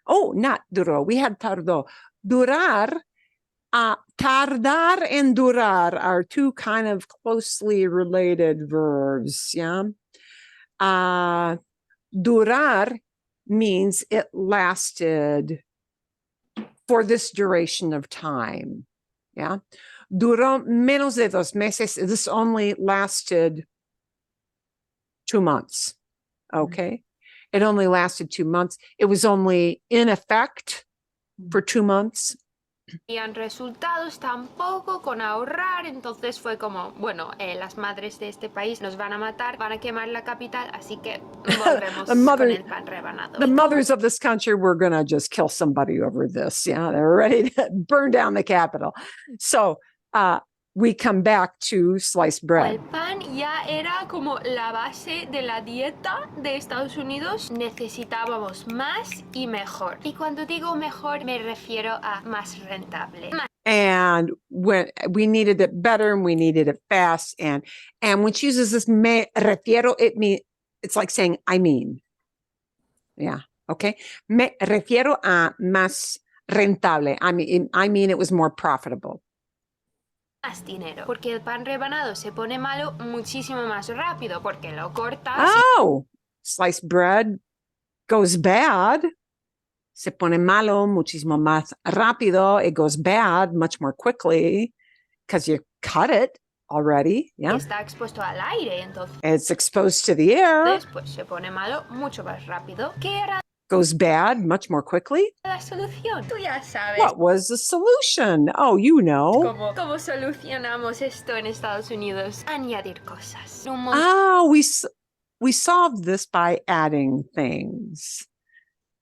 Oh, not duró. We had tardó. Durar. Tardar and durar are two kind of closely related verbs, yeah? Durar means it lasted for this duration of time, yeah? Duró menos de 2 meses. This only lasted 2 months, okay? It only lasted 2 months. It was only in effect for 2 months. Habían resultados tampoco con ahorrar, entonces fue como, bueno, las madres de este país nos van a matar, van a quemar la capital, así que volvemos con el pan rebanado. The mothers of this country were going to just kill somebody over this. Yeah, they're ready to burn down the Capitol. So we come back to sliced El bread. pan ya era como la base de la dieta de Estados Unidos. Necesitábamos más y mejor. Y cuando digo mejor me refiero a más rentable. And when we needed it better and we needed it fast. And when she uses this me refiero, it's like saying I mean. Yeah. Okay. Me refiero a más rentable. I mean it was more profitable. Más dinero, porque el pan rebanado se pone malo muchísimo más rápido, porque lo cortas. Oh, sliced bread goes bad. Se pone malo muchísimo más rápido. It goes bad much more quickly because you cut it already. Yeah. Está expuesto al aire, entonces. It's exposed to the air. Después se pone malo mucho más rápido. ¿Qué era Goes bad much more quickly. la solución? Tú ya sabes. What was the solution? Oh, you know. ¿Cómo solucionamos esto en Estados Unidos? Añadir cosas. We solved this by adding things,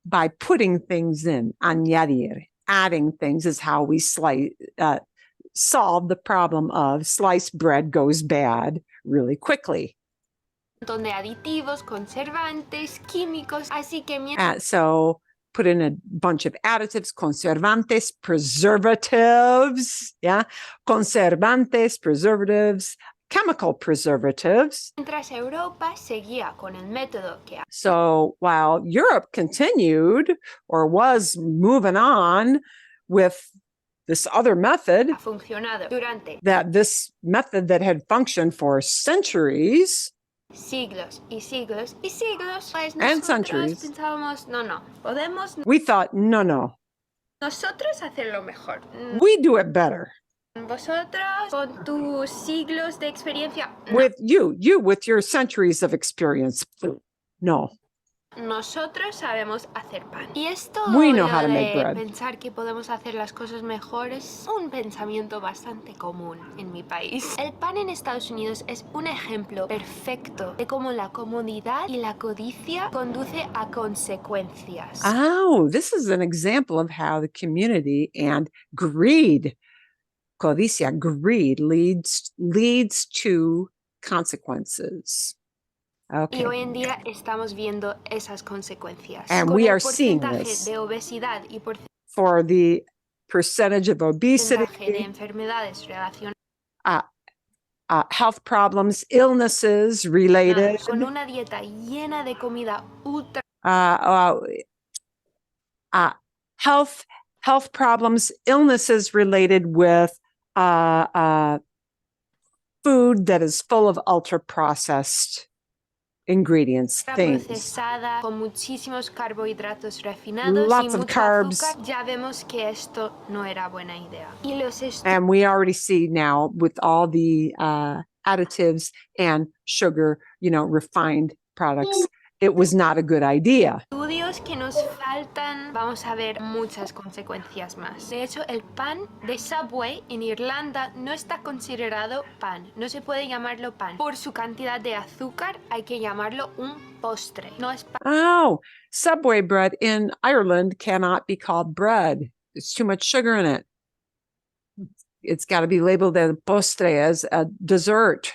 by putting things in. Añadir. Adding things is how we solve the problem of sliced bread goes bad really quickly. Montón de aditivos, conservantes, químicos, así que so put in a bunch of additives, conservantes, preservatives, yeah, conservantes, preservatives, chemical preservatives. Mientras Europa seguía con el método que So while Europe continued or was moving on with this other method, ha funcionado durante this method that had functioned for centuries, siglos y siglos y siglos, pues and nosotros centuries, pensábamos, no, podemos we thought, no, nosotros hacerlo mejor. we do it better. Vosotros, con tus siglos de experiencia, With you with your centuries of experience, no. Nosotros sabemos hacer pan. Y esto We know lo how to make de bread. pensar que podemos hacer las cosas mejor es un pensamiento bastante común en mi país. El pan en Estados Unidos es un ejemplo perfecto de cómo la comodidad y la codicia conduce a consecuencias. Oh, this is an example of how the community and greed, codicia, greed leads to consequences. Okay. Y hoy en día estamos viendo esas consecuencias. And Con we el are seeing porcentaje this de obesidad y for the percentage of obesity, porcentaje de enfermedades relacionadas health problems, illnesses related, con una dieta llena de comida ultra health problems, illnesses related with food that is full of ultra processed ingredients, things. procesada, con muchísimos carbohidratos refinados Lots y of mucho carbs. azúcar, ya vemos que esto no era buena idea. Y los And we already see now with all the additives and sugar, refined products, it was not a good idea. estudios que nos faltan, vamos a ver muchas consecuencias más. De hecho, el pan de Subway en Irlanda no está considerado pan. No se puede llamarlo pan. Por su cantidad de azúcar hay que llamarlo un postre. No es pan. Oh, Subway bread in Ireland cannot be called bread. There's too much sugar in it. It's got to be labeled as postre, as a dessert.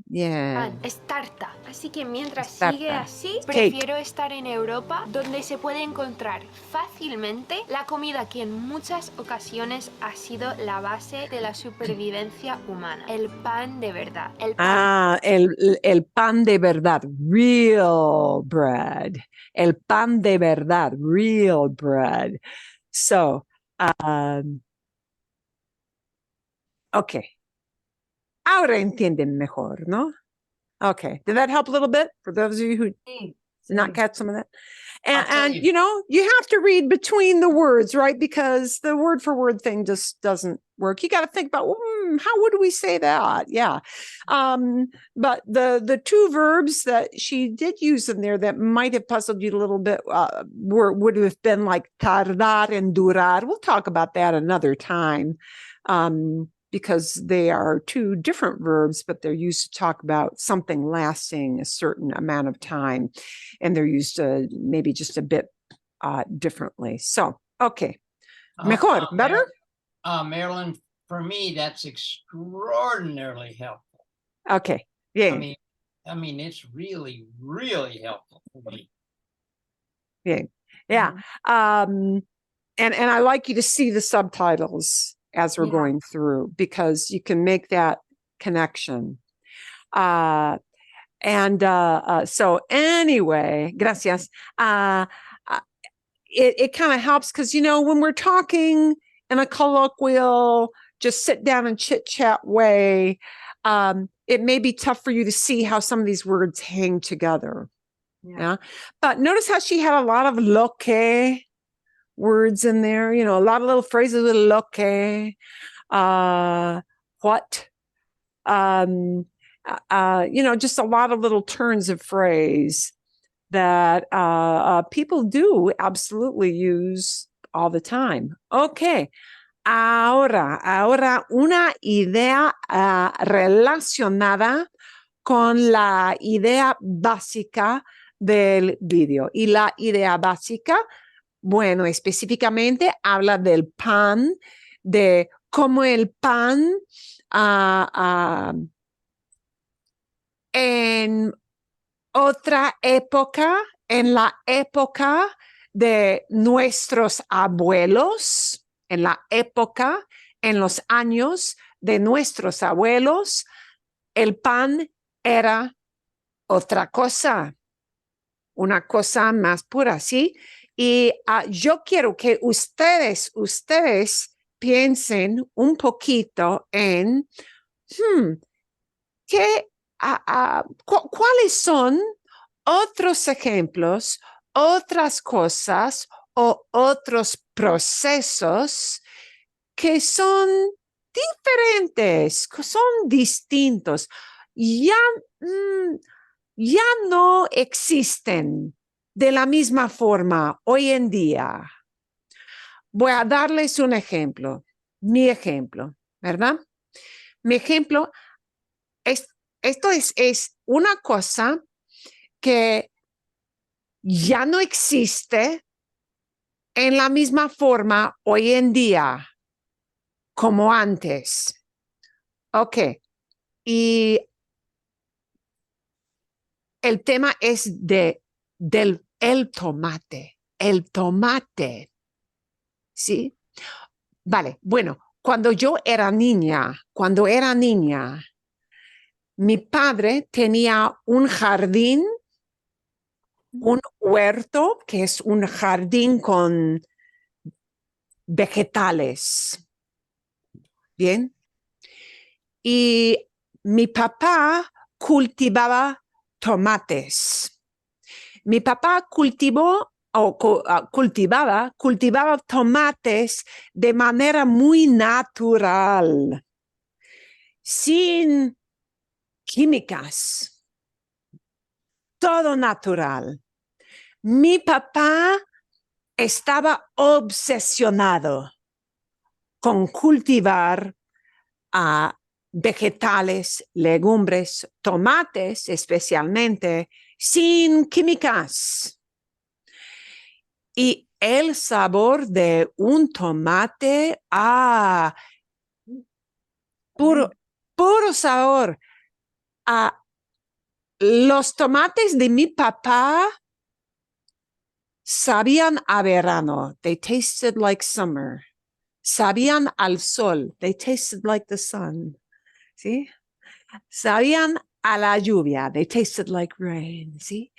Yeah. Pan, es tarta. Así que mientras Tarta. sigue así, Cake. prefiero estar en Europa, donde se puede encontrar fácilmente la comida que en muchas ocasiones ha sido la base de la supervivencia humana. El pan de verdad. El pan El pan de verdad, real bread. El pan de verdad, real bread. So, okay. Ahora entienden mejor, ¿no? Okay. Did that help a little bit for those of you who did not catch some of that? And you have to read between the words, right? Because the word for word thing just doesn't work. You got to think about, how would we say that? Yeah. But the two verbs that she did use in there that might have puzzled you a little bit would have been like tardar and durar. We'll talk about that another time. Because they are two different verbs, but they're used to talk about something lasting a certain amount of time. And they're used maybe just a bit differently. So, okay. Mejor, better? Marilyn, for me, that's extraordinarily helpful. Okay, bien. I mean, it's really, really helpful for me. Bien. Yeah. And I like you to see the subtitles as we're going through, because you can make that connection. So anyway, gracias. It kind of helps because, you know, when we're talking in a colloquial, just sit down and chit chat way, it may be tough for you to see how some of these words hang together. Yeah. But notice how she had a lot of lo que words in there, you know, a lot of little phrases with lo que, what, you know, just a lot of little turns of phrase that people do absolutely use all the time. Okay. Ahora una idea relacionada con la idea básica del vídeo. Y la idea básica, bueno, específicamente habla del pan, de cómo el pan en otra época, en la época de nuestros abuelos, en la época, en los años de nuestros abuelos, el pan era otra cosa, una cosa más pura, ¿sí? Y yo quiero que ustedes piensen un poquito en ¿cuáles son otros ejemplos, otras cosas o otros procesos que son diferentes, que son distintos? Ya no existen de la misma forma hoy en día. Voy a darles un ejemplo, mi ejemplo, ¿verdad? Mi ejemplo esto es una cosa que ya no existe en la misma forma hoy en día como antes. Ok. Y el tema es el tomate. El tomate. ¿Sí? Vale. Bueno, cuando era niña, mi padre tenía un jardín, un huerto, que es un jardín con vegetales. Bien. Y mi papá cultivaba tomates. Mi papá cultivaba tomates de manera muy natural, sin químicas, todo natural. Mi papá estaba obsesionado con cultivar vegetales, legumbres, tomates especialmente, sin químicas. Y el sabor de un tomate, puro sabor. Los tomates de mi papá sabían a verano. They tasted like summer. Sabían al sol. They tasted like the sun. ¿Sí? Sabían a la lluvia. They tasted like rain. ¿Sí?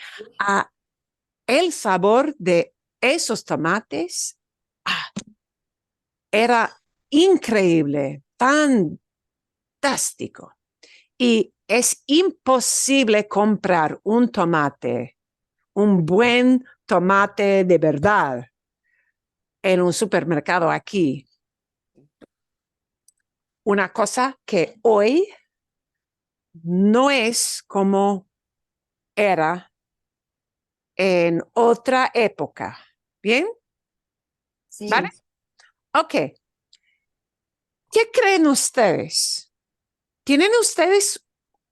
El sabor de esos tomates era increíble, fantástico. Y es imposible comprar un tomate, un buen tomate de verdad, en un supermercado aquí. Una cosa que hoy no es como era en otra época. ¿Bien? Sí. ¿Vale? Ok. ¿Qué creen ustedes? ¿Tienen ustedes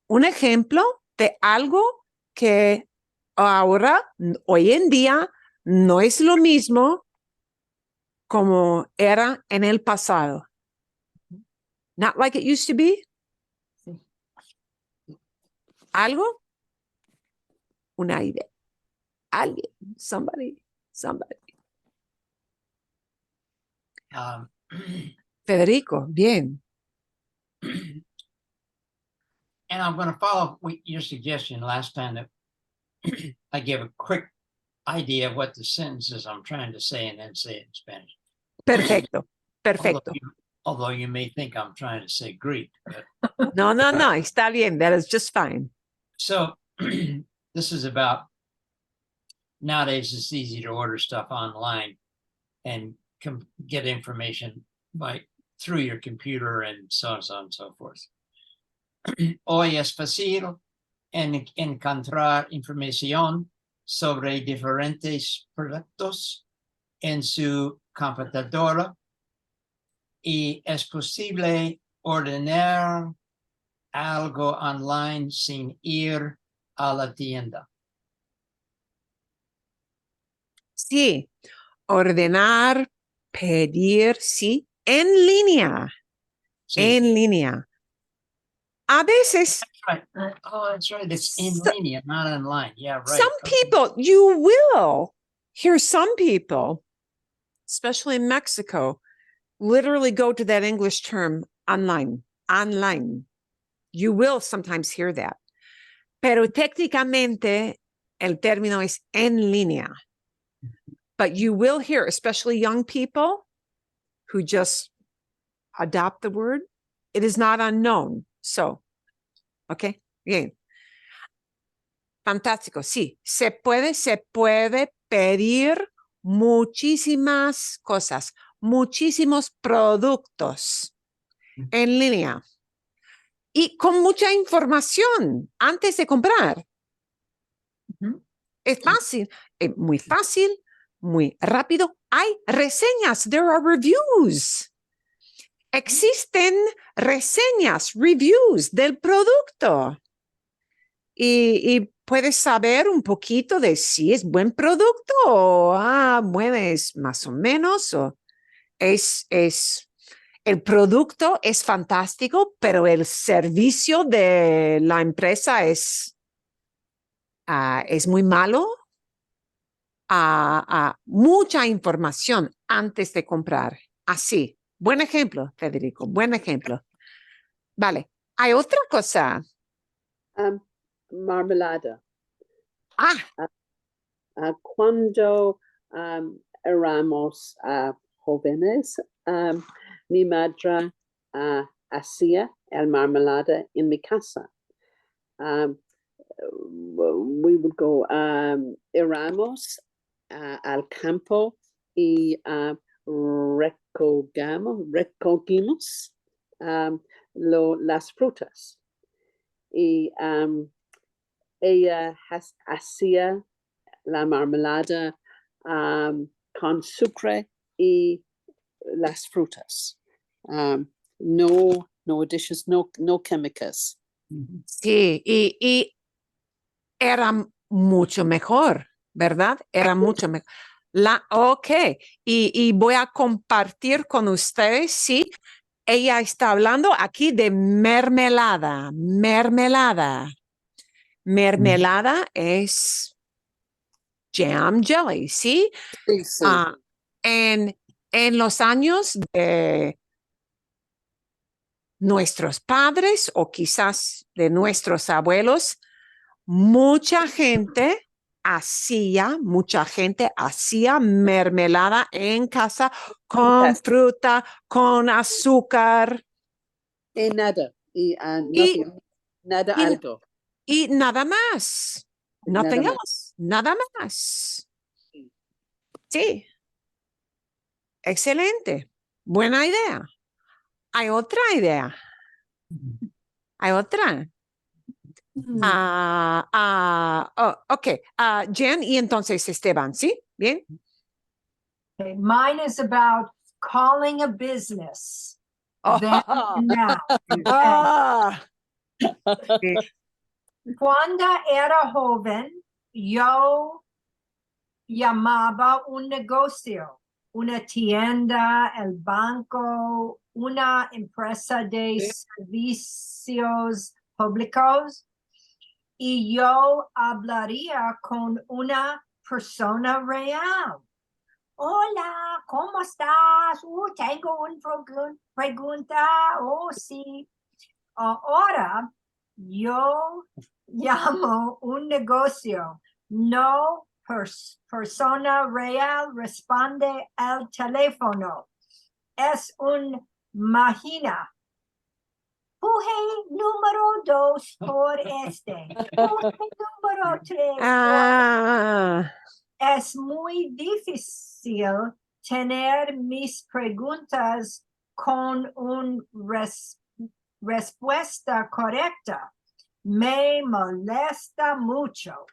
un ejemplo de algo que ahora, hoy en día, no es lo mismo como era en el pasado? Not like it used to be. Algo. Una idea. Alguien. Somebody. Federico, bien. And I'm going to follow your suggestion last time that I give a quick idea of what the sentence is I'm trying to say and then say it in Spanish. Perfecto. Although you may think I'm trying to say Greek. But... No, está bien. That is just fine. So this is about, nowadays it's easy to order stuff online and get information through your computer and so on and so forth. Hoy es fácil encontrar información sobre diferentes productos en su computadora y es posible ordenar algo online sin ir a la tienda. Sí, ordenar, pedir, sí, en línea. Sí. En línea. A veces. That's right. Oh, that's right. It's in línea, not online. Yeah, right. Some people, you will hear some people, especially in Mexico, literally go to that English term online. You will sometimes hear that. Pero técnicamente, el término es en línea. But you will hear, especially young people who just adopt the word, it is not unknown. So, okay, bien. Fantástico, sí. Se puede pedir muchísimas cosas, muchísimos productos en línea y con mucha información antes de comprar. Es fácil, muy fácil, muy rápido. Hay reseñas, there are reviews. Existen reseñas, reviews del producto. Y puedes saber un poquito de si es buen producto o, bueno, es más o menos, o el producto es fantástico, pero el servicio de la empresa es muy malo. Mucha información antes de comprar. Así. Buen ejemplo, Federico, buen ejemplo. Vale. Hay otra cosa. Marmelada. Cuando éramos jóvenes, mi madre hacía el marmelada en mi casa. We would go, éramos al campo y recogimos las frutas. Y ella hacía la marmelada con sucre y las frutas. No additions, no chemicals. Sí, y era mucho mejor, ¿verdad? Era mucho mejor. Ok, y voy a compartir con ustedes, sí, ella está hablando aquí de mermelada. Mermelada es jam jelly, ¿sí? Sí. En los años de nuestros padres o quizás de nuestros abuelos, mucha gente hacía mermelada en casa con fruta, con azúcar. Y nada. Algo. Y nada más. Nothing else. Nada más. Sí. Excelente. Buena idea. Hay otra idea. Hay otra. Ok. Jen y entonces Esteban, ¿sí? Bien. Okay. Mine is about calling a business. Then and now. Okay. Cuando era joven, yo llamaba un negocio. una tienda, el banco, una empresa de servicios públicos. Y yo hablaría con una persona real. Hola, ¿cómo estás? Tengo una pregunta. Oh, sí. Ahora yo llamo un negocio. No persona real responde al teléfono. Es un máquina. Puje número 2 por este. Puje número 3. Es muy difícil tener mis preguntas con una respuesta correcta. Me molesta mucho.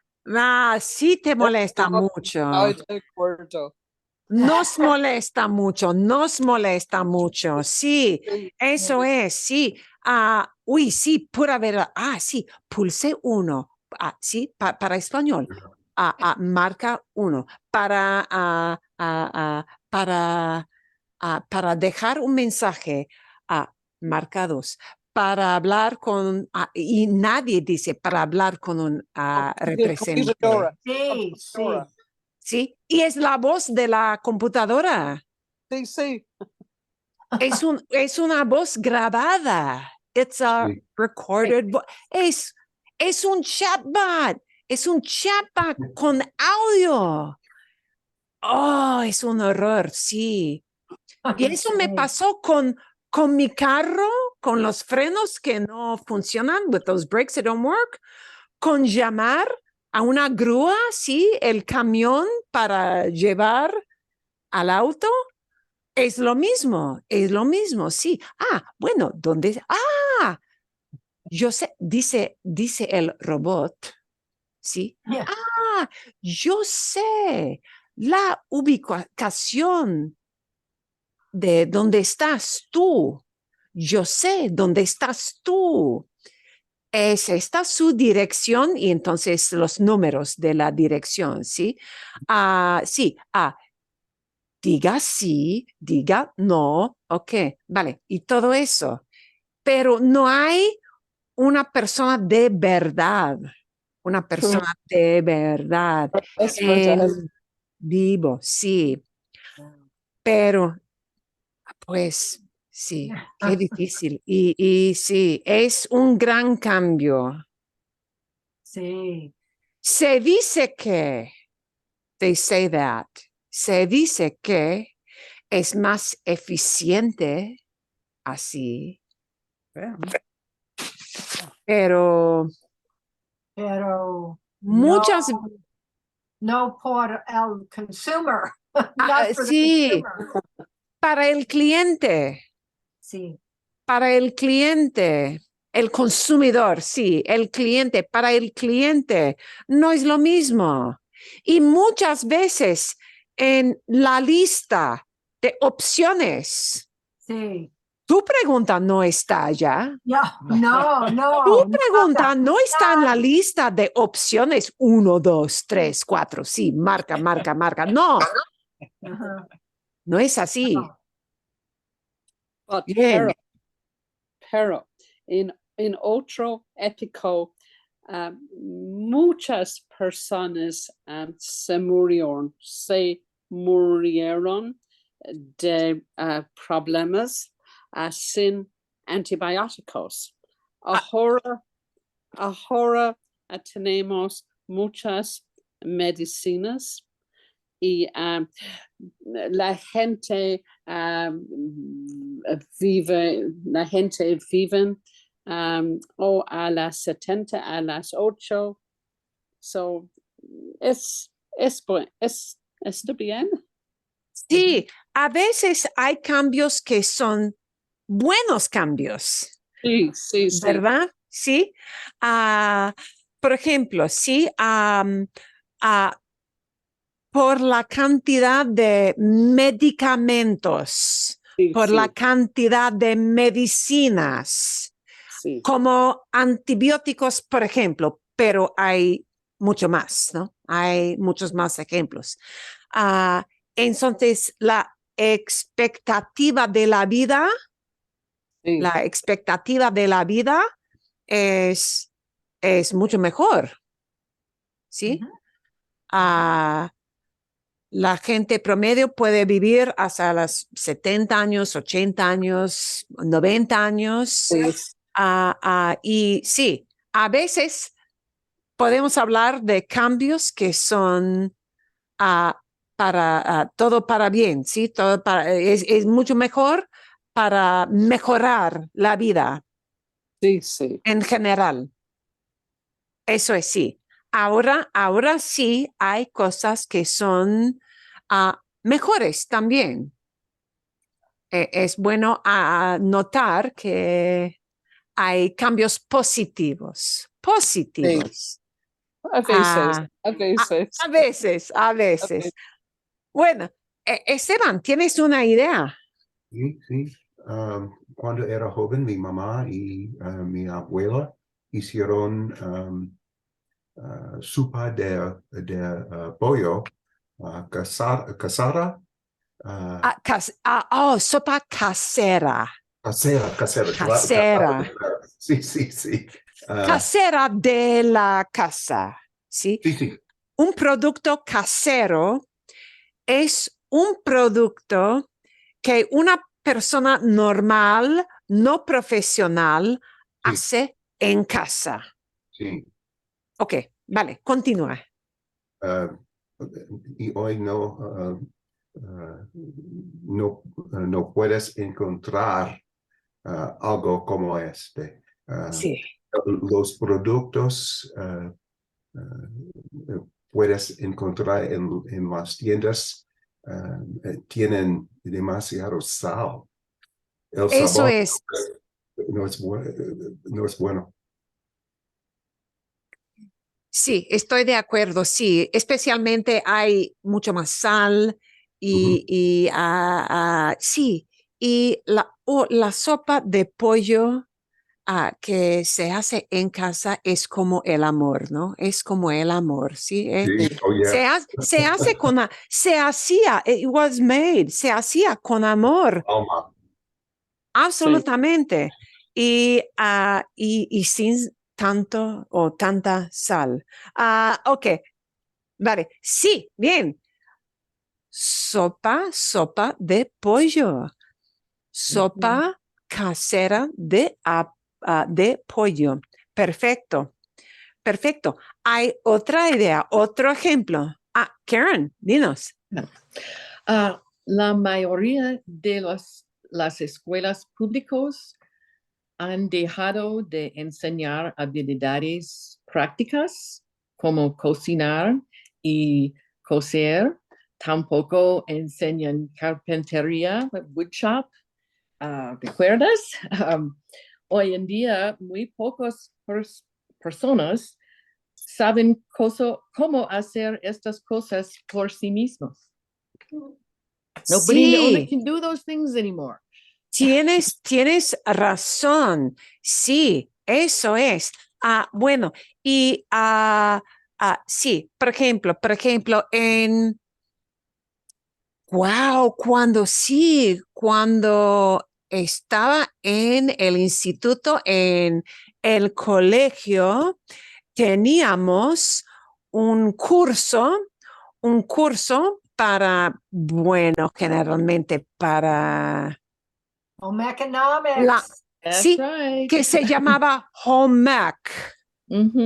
Sí te molesta mucho. Nos molesta mucho. Sí, eso es, sí. Uy, sí, pura verdad. Sí, pulse 1. Sí, para español. Marca 1. Para dejar un mensaje, marca 2. Para hablar con, y nadie dice para hablar con un representante. Sí, sí. Sí, y es la voz de la computadora. Sí. Es una voz grabada. It's a recorded voice. Es un chatbot. Es un chatbot con audio. Oh, es un horror, sí. Y eso me pasó con mi carro, con los frenos que no funcionan, with those brakes that don't work, con llamar a una grúa, sí, el camión para llevar al auto. Es lo mismo, sí. Bueno, ¿dónde? Yo sé, dice el robot, ¿sí? Yeah. Yo sé la ubicación de dónde estás tú. Yo sé dónde estás tú. Esta su dirección y entonces los números de la dirección, ¿sí? Sí, diga sí, diga no, ok, vale, y todo eso. Pero no hay una persona de verdad, vivo, sí, pero pues sí, qué difícil. Y sí, es un gran cambio. Sí. Se dice que, they say that, se dice que es más eficiente así, pero muchas, no por el consumer. Not for the sí, consumer. para el cliente, Sí. para el cliente, el consumidor, sí, el cliente, para el cliente, no es lo mismo. Y muchas veces en la lista de opciones, Sí. tu pregunta no está allá. No. Tu pregunta no está en la lista de opciones 1, 2, 3, 4. Sí, marca. No, no es así. But Bien. pero en otro épico, muchas personas se murieron de problemas sin antibióticos. Ahora tenemos muchas medicinas y la gente vive o a las 70, a las 8. So, está bien. Sí, a veces hay cambios que son buenos cambios. Sí. ¿Verdad? Sí. Por ejemplo, sí, por la cantidad de medicamentos, por la cantidad de medicinas, como antibióticos, por ejemplo, pero hay mucho más, ¿no? Hay muchos más ejemplos. entonces la expectativa de la vida, Sí. la expectativa de la vida es mucho mejor. ¿Sí? La gente promedio puede vivir hasta los 70 años, 80 años, 90 años. Sí. Y sí, a veces podemos hablar de cambios que son para todo para bien, ¿sí? Todo es mucho mejor para mejorar la vida Sí, sí. en general. Eso es sí. Ahora sí hay cosas que son mejores también. Es bueno notar que hay cambios positivos. Positivos. A veces, a veces. A veces, a veces. Bueno, Esteban, ¿tienes una idea? Sí, sí. Cuando era joven, mi mamá y mi abuela hicieron sopa de pollo casada. Sopa casera. Casera. Casera. Sí, sí, sí. Casera de la casa, ¿sí? Sí, sí. Un producto casero es un producto que una persona normal, no profesional, Sí. hace en casa. Sí. Ok, vale, continúa. Y hoy no puedes encontrar algo como este. Sí. Los productos puedes encontrar en las tiendas tienen demasiado sal. El Eso sabor es. no es bueno. Sí, estoy de acuerdo, sí, especialmente hay mucho más sal y sí, y la sopa de pollo que se hace en casa es como el amor, ¿no? Es como el amor, ¿sí? Sí, oh, yeah. Se hace se hacía, it was made, se hacía con amor. Alma. Absolutamente. Y sin tanto o tanta sal. Ok, vale. Sí, bien. Sopa de pollo. Sopa casera de pollo. Perfecto. Perfecto. Hay otra idea, otro ejemplo. Karen, dinos. La mayoría de las escuelas públicas han dejado de enseñar habilidades prácticas como cocinar y coser. Tampoco enseñan carpintería, woodshop. ¿Recuerdas? Hoy en día, muy pocas personas saben cómo hacer estas cosas por sí mismos. Nobody Sí. can do those things anymore. Tienes razón. Sí, eso es. Bueno, y sí, por ejemplo, cuando estaba en el instituto, en el colegio, teníamos un curso para, bueno, generalmente para Home economics. sí, right. que se llamaba home ec.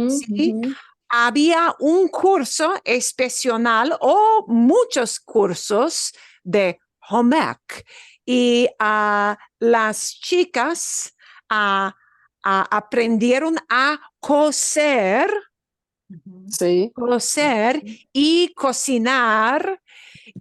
¿Sí? Había un curso especial o muchos cursos de home ec y las chicas aprendieron a coser, Sí. coser y cocinar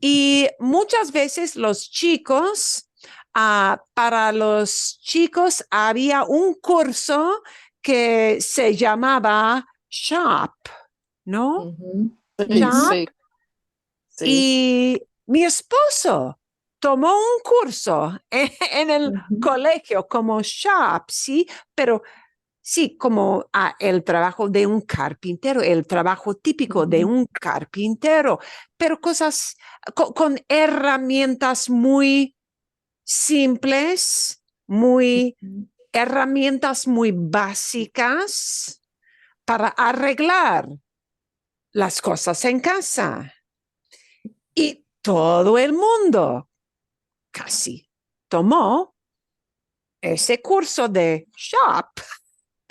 y muchas veces los chicos, para los chicos había un curso que se llamaba shop, ¿no? Sí, Shop. sí. Sí. Y mi esposo tomó un curso en el colegio como shop, ¿sí? Pero sí, como el trabajo de un carpintero, el trabajo típico de un carpintero, pero cosas con herramientas muy simples, herramientas muy básicas para arreglar las cosas en casa. Y todo el mundo casi tomó ese curso de shop,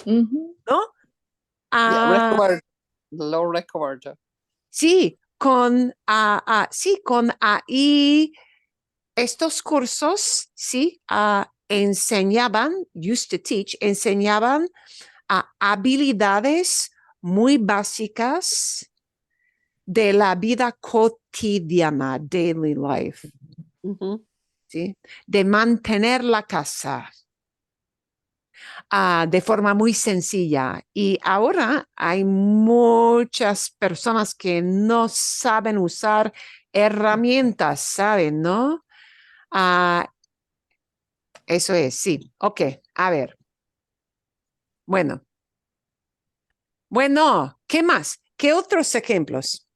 ¿no? Lo recuerdo. Sí, con ahí estos cursos, sí, enseñaban, used to teach, enseñaban habilidades muy básicas de la vida cotidiana, daily life, ¿sí? De mantener la casa de forma muy sencilla. Y ahora hay muchas personas que no saben usar herramientas, ¿saben? ¿No? Eso es, sí. Ok, a ver. Bueno, ¿qué más? ¿Qué otros ejemplos?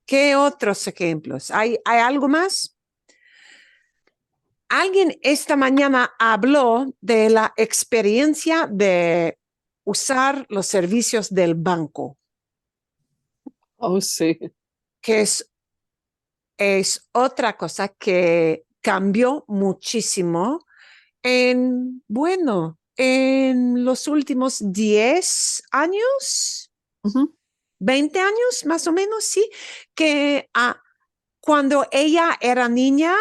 ¿Qué otros ejemplos? ¿Hay algo más? Alguien esta mañana habló de la experiencia de usar los servicios del banco. Oh, sí. Que es otra cosa que cambió muchísimo en los últimos 10 años, 20 años más o menos, sí, que cuando ella era niña,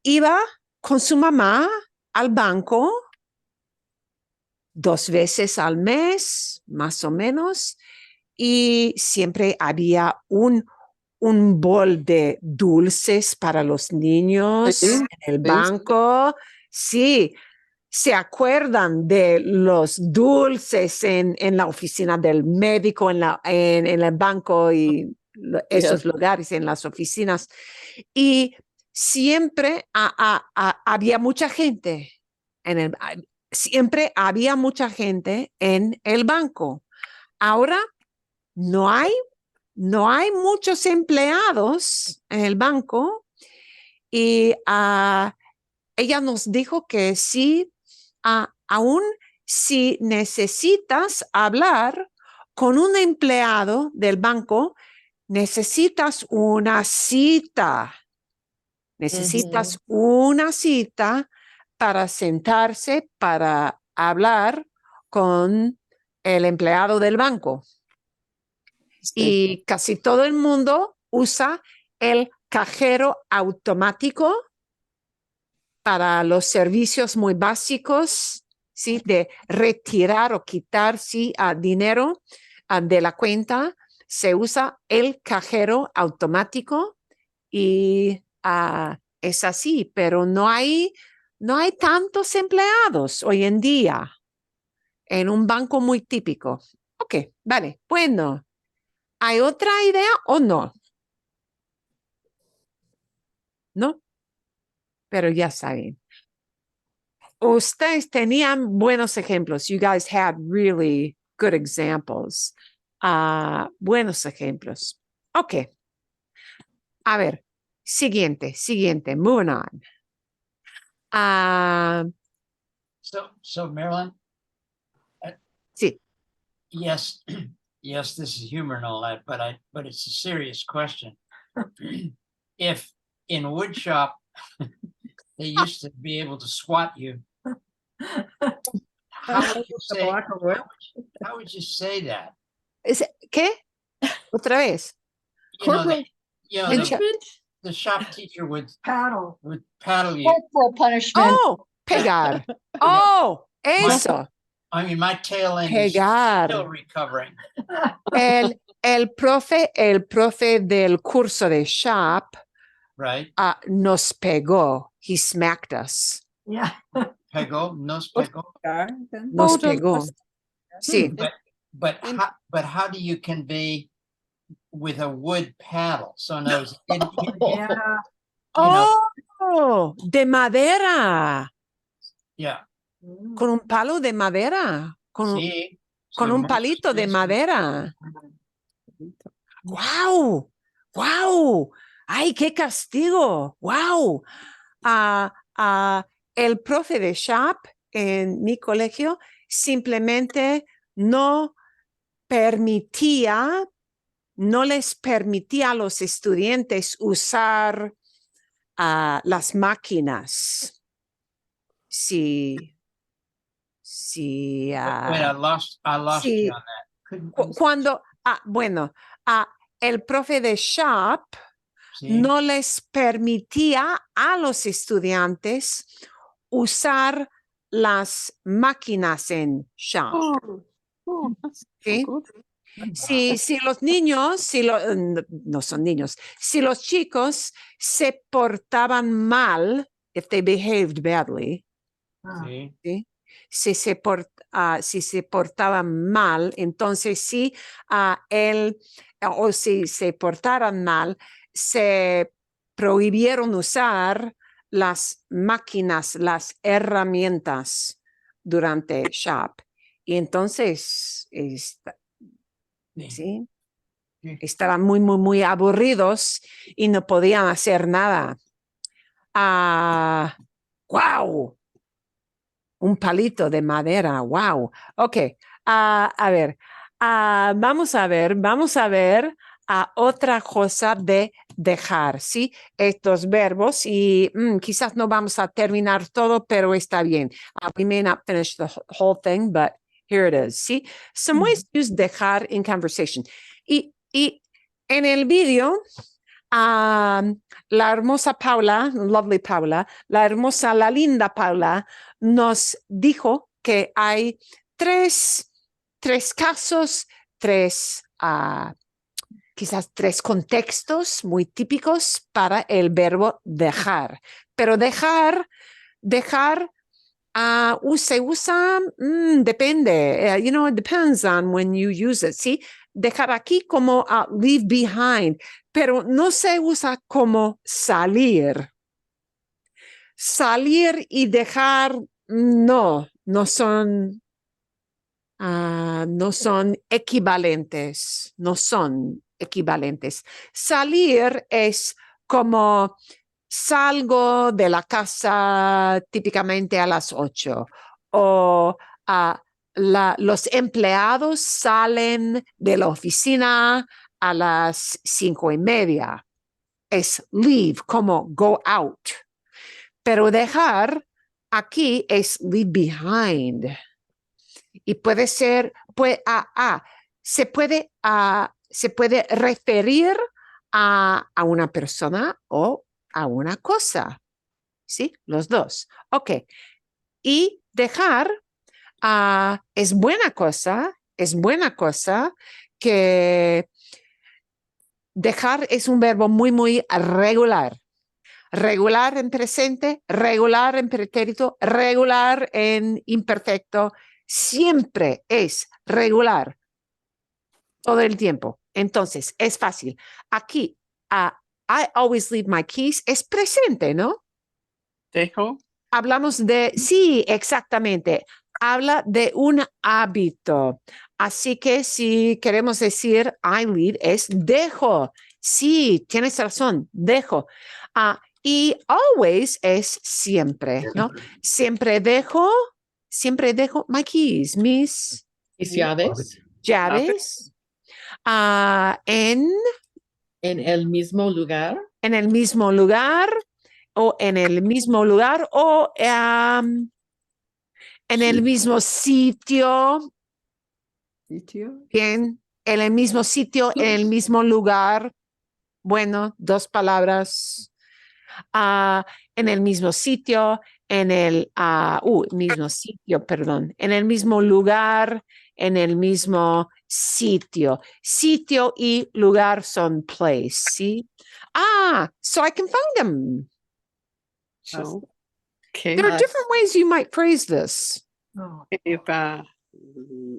iba con su mamá al banco 2 veces al mes, más o menos, y siempre había un bol de dulces para los niños en el banco. Sí, ¿se acuerdan de los dulces en la oficina del médico, en el banco y esos lugares, en las oficinas? Y siempre había mucha gente siempre había mucha gente en el banco. Ahora no hay muchos empleados en el banco y ella nos dijo que sí, aún si necesitas hablar con un empleado del banco, necesitas una cita. Necesitas una cita para sentarse, para hablar con el empleado del banco. Sí. Y casi todo el mundo usa el cajero automático para los servicios muy básicos, ¿sí? De retirar o quitar, ¿sí? Dinero de la cuenta. Se usa el cajero automático y es así, pero no hay tantos empleados hoy en día en un banco muy típico. Ok, vale, bueno. ¿Hay otra idea o no? No, pero ya saben. Ustedes tenían buenos ejemplos. You guys had really good examples. Buenos ejemplos. Ok. A ver, siguiente, moving on. So Marilyn, sí. Yes, yes, this is humor and all that, but it's a serious question. If in wood shop they used to be able to swat you, how would you say that? ¿Qué? Otra vez. The shop teacher would paddle you. Corporal punishment. Oh, pegar. Oh, eso. I mean, my tail end pegar. is still recovering. El profe del curso de shop right. Nos pegó. He smacked us. Yeah. Pegó, nos pegó. Nos pegó. Sí. But how do you convey with a wood paddle? So no, Oh, de madera. Yeah. Con un palo de madera. Sí. Con un palito de madera. ¡Wow! ¡Wow! ¡Ay, qué castigo! ¡Wow! El profe de shop en mi colegio simplemente no les permitía a los estudiantes usar las máquinas. Sí. Wait, I lost sí. you on that. Cuando, bueno, el profe de shop no les permitía a los estudiantes usar las máquinas en shop. ¿Sí? Si los niños, no son niños, si los chicos se portaban mal, if they behaved badly, ¿sí? Si se portaban mal, entonces sí, o si se portaran mal, se prohibieron usar las máquinas, las herramientas durante shop. Y entonces, ¿sí? Estaban muy, muy, muy aburridos y no podían hacer nada. ¡Wow! Un palito de madera, wow. Ok, a ver, vamos a ver otra cosa de dejar, ¿sí? Estos verbos y quizás no vamos a terminar todo, pero está bien. We may not finish the whole thing, but here it is, ¿sí? Some ways to use dejar in conversation. Y en el video, la hermosa Paula, lovely Paula, la linda Paula, nos dijo que hay tres casos, quizás tres contextos muy típicos para el verbo dejar. Pero dejar se usa, depende, it depends on when you use it, ¿sí? Dejar aquí como leave behind, pero no se usa como salir. Salir y dejar, no son equivalentes, no son equivalentes. Salir es como salgo de la casa típicamente a las 8 o los empleados salen de la oficina a las 5:30. Es leave, como go out. Pero dejar aquí es leave behind. Y puede ser, se puede referir a una persona o a una cosa. ¿Sí? Los dos. Ok. Y dejar es buena cosa que dejar es un verbo muy, muy regular. Regular en presente, regular en pretérito, regular en imperfecto. Siempre es regular todo el tiempo. Entonces, es fácil. Aquí, I always leave my keys, es presente, ¿no? Dejo. Hablamos de, sí, exactamente. Habla de un hábito. Así que si queremos decir I leave, es dejo. Sí, tienes razón, dejo. Y always es siempre, ¿no? Siempre dejo my keys, mis llaves. llaves. En el mismo lugar. En el mismo lugar o en el mismo lugar o en el mismo sitio. Bien, en el mismo sitio, en el mismo lugar. Bueno, dos palabras. En el mismo sitio, en el mismo sitio, perdón, en el mismo lugar, en el mismo sitio. Sitio y lugar son place, ¿sí? So I can find them. So, okay. There are different ways you might phrase this.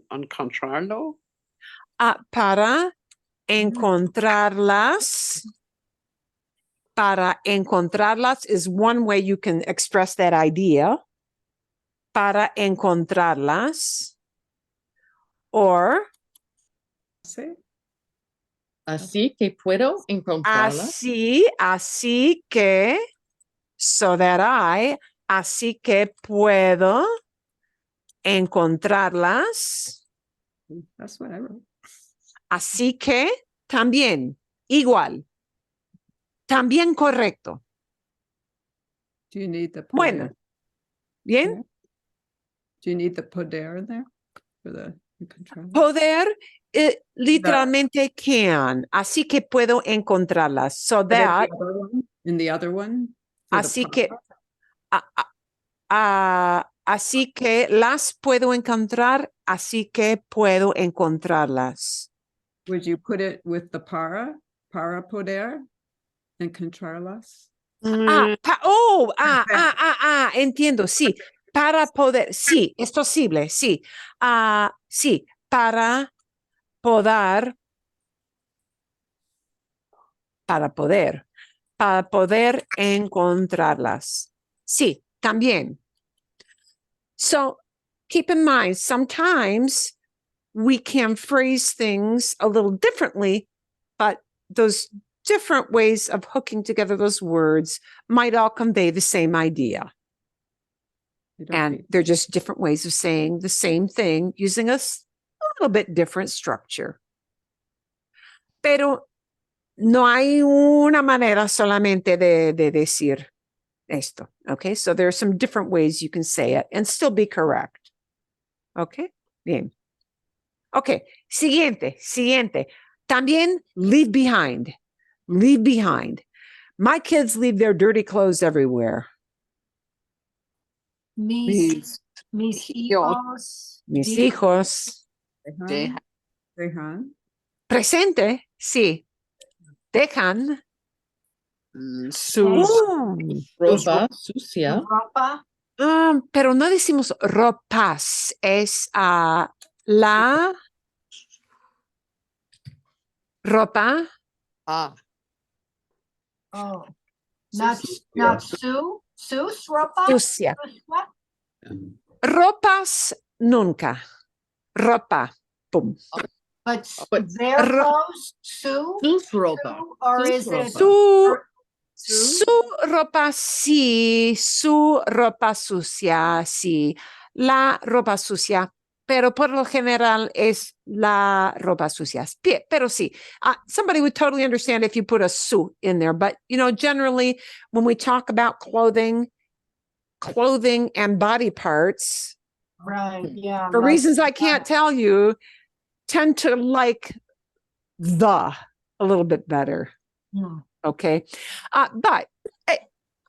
Encontrarlo. Para encontrarlas. para encontrarlas is one way you can express that idea. Para encontrarlas. Or Sí. Así que puedo encontrarla. así que, so that así que puedo encontrarlas. That's what I wrote. Así que también, igual. También correcto. Do you need the Bueno. poder? Bien. Do you need the poder there for the control? Poder literalmente can. Así que puedo encontrarlas. So that. In the other one? For the Así que. power? Así que las puedo encontrar. Así que puedo encontrarlas. Would you put it with the para poder, encontrarlas? Entiendo, sí. Para poder, sí, es posible, sí. Sí, para poder encontrarlas. Sí, también. So, keep in mind, sometimes we can phrase things a little differently, but those different ways of hooking together those words might all convey the same idea. And they're just different ways of saying the same thing using a little bit different structure. Pero no hay una manera solamente de decir esto. Okay, so there are some different ways you can say it and still be correct. Okay, bien. Okay, siguiente. También leave behind. Leave behind. My kids leave their dirty clothes everywhere. Mis hijos. Mis hijos. Dejan. Presente, sí. Dejan Sus ropa sucia. Ropa. Pero no decimos ropas, es la ropa. Oh, not sus ropa. Sucia. Ropas nunca. Ropa. Pum. But their clothes, sus ropa. Or is it su ropa sí, su ropa sucia sí, la ropa sucia, pero por lo general es la ropa sucia. Pero sí, somebody would totally understand if you put a su in there, but generally when we talk about clothing and body parts, right? Yeah, for reasons I can't tell you, tend to like a little bit better. Okay. But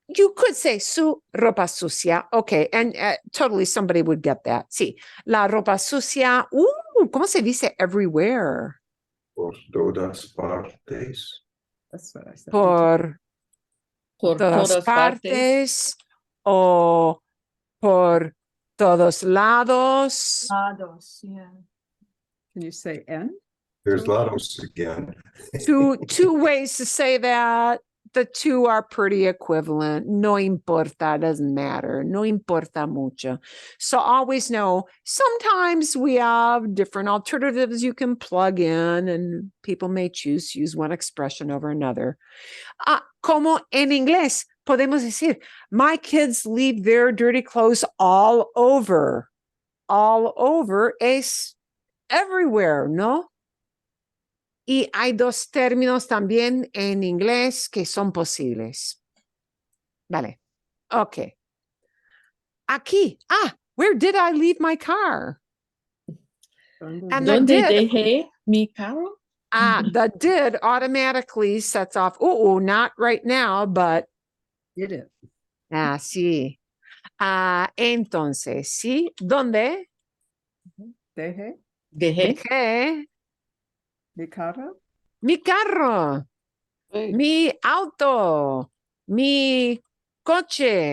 you could say su ropa sucia. Okay. And totally somebody would get that. Sí. La ropa sucia. ¿Cómo se dice everywhere? Por todas partes. That's what I said. Por todas partes. O por todos lados. Lados, yeah. Can you say en? There's lados again. Two ways to say that. The two are pretty equivalent. No importa, doesn't matter. No importa mucho. So always know, sometimes we have different alternatives you can plug in, and people may choose to use one expression over another. Como en inglés, podemos decir, my kids leave their dirty clothes all over. All over es everywhere, ¿no? Y hay dos términos también en inglés que son posibles. Vale. Ok. Aquí. Where did I leave my car? And ¿Dónde dejé mi carro? The did automatically sets off, not right now, but. Did it. Sí. Entonces, ¿sí? ¿Dónde? Dejé. Dejé. Mi carro. Mi carro. Mi auto. Mi coche.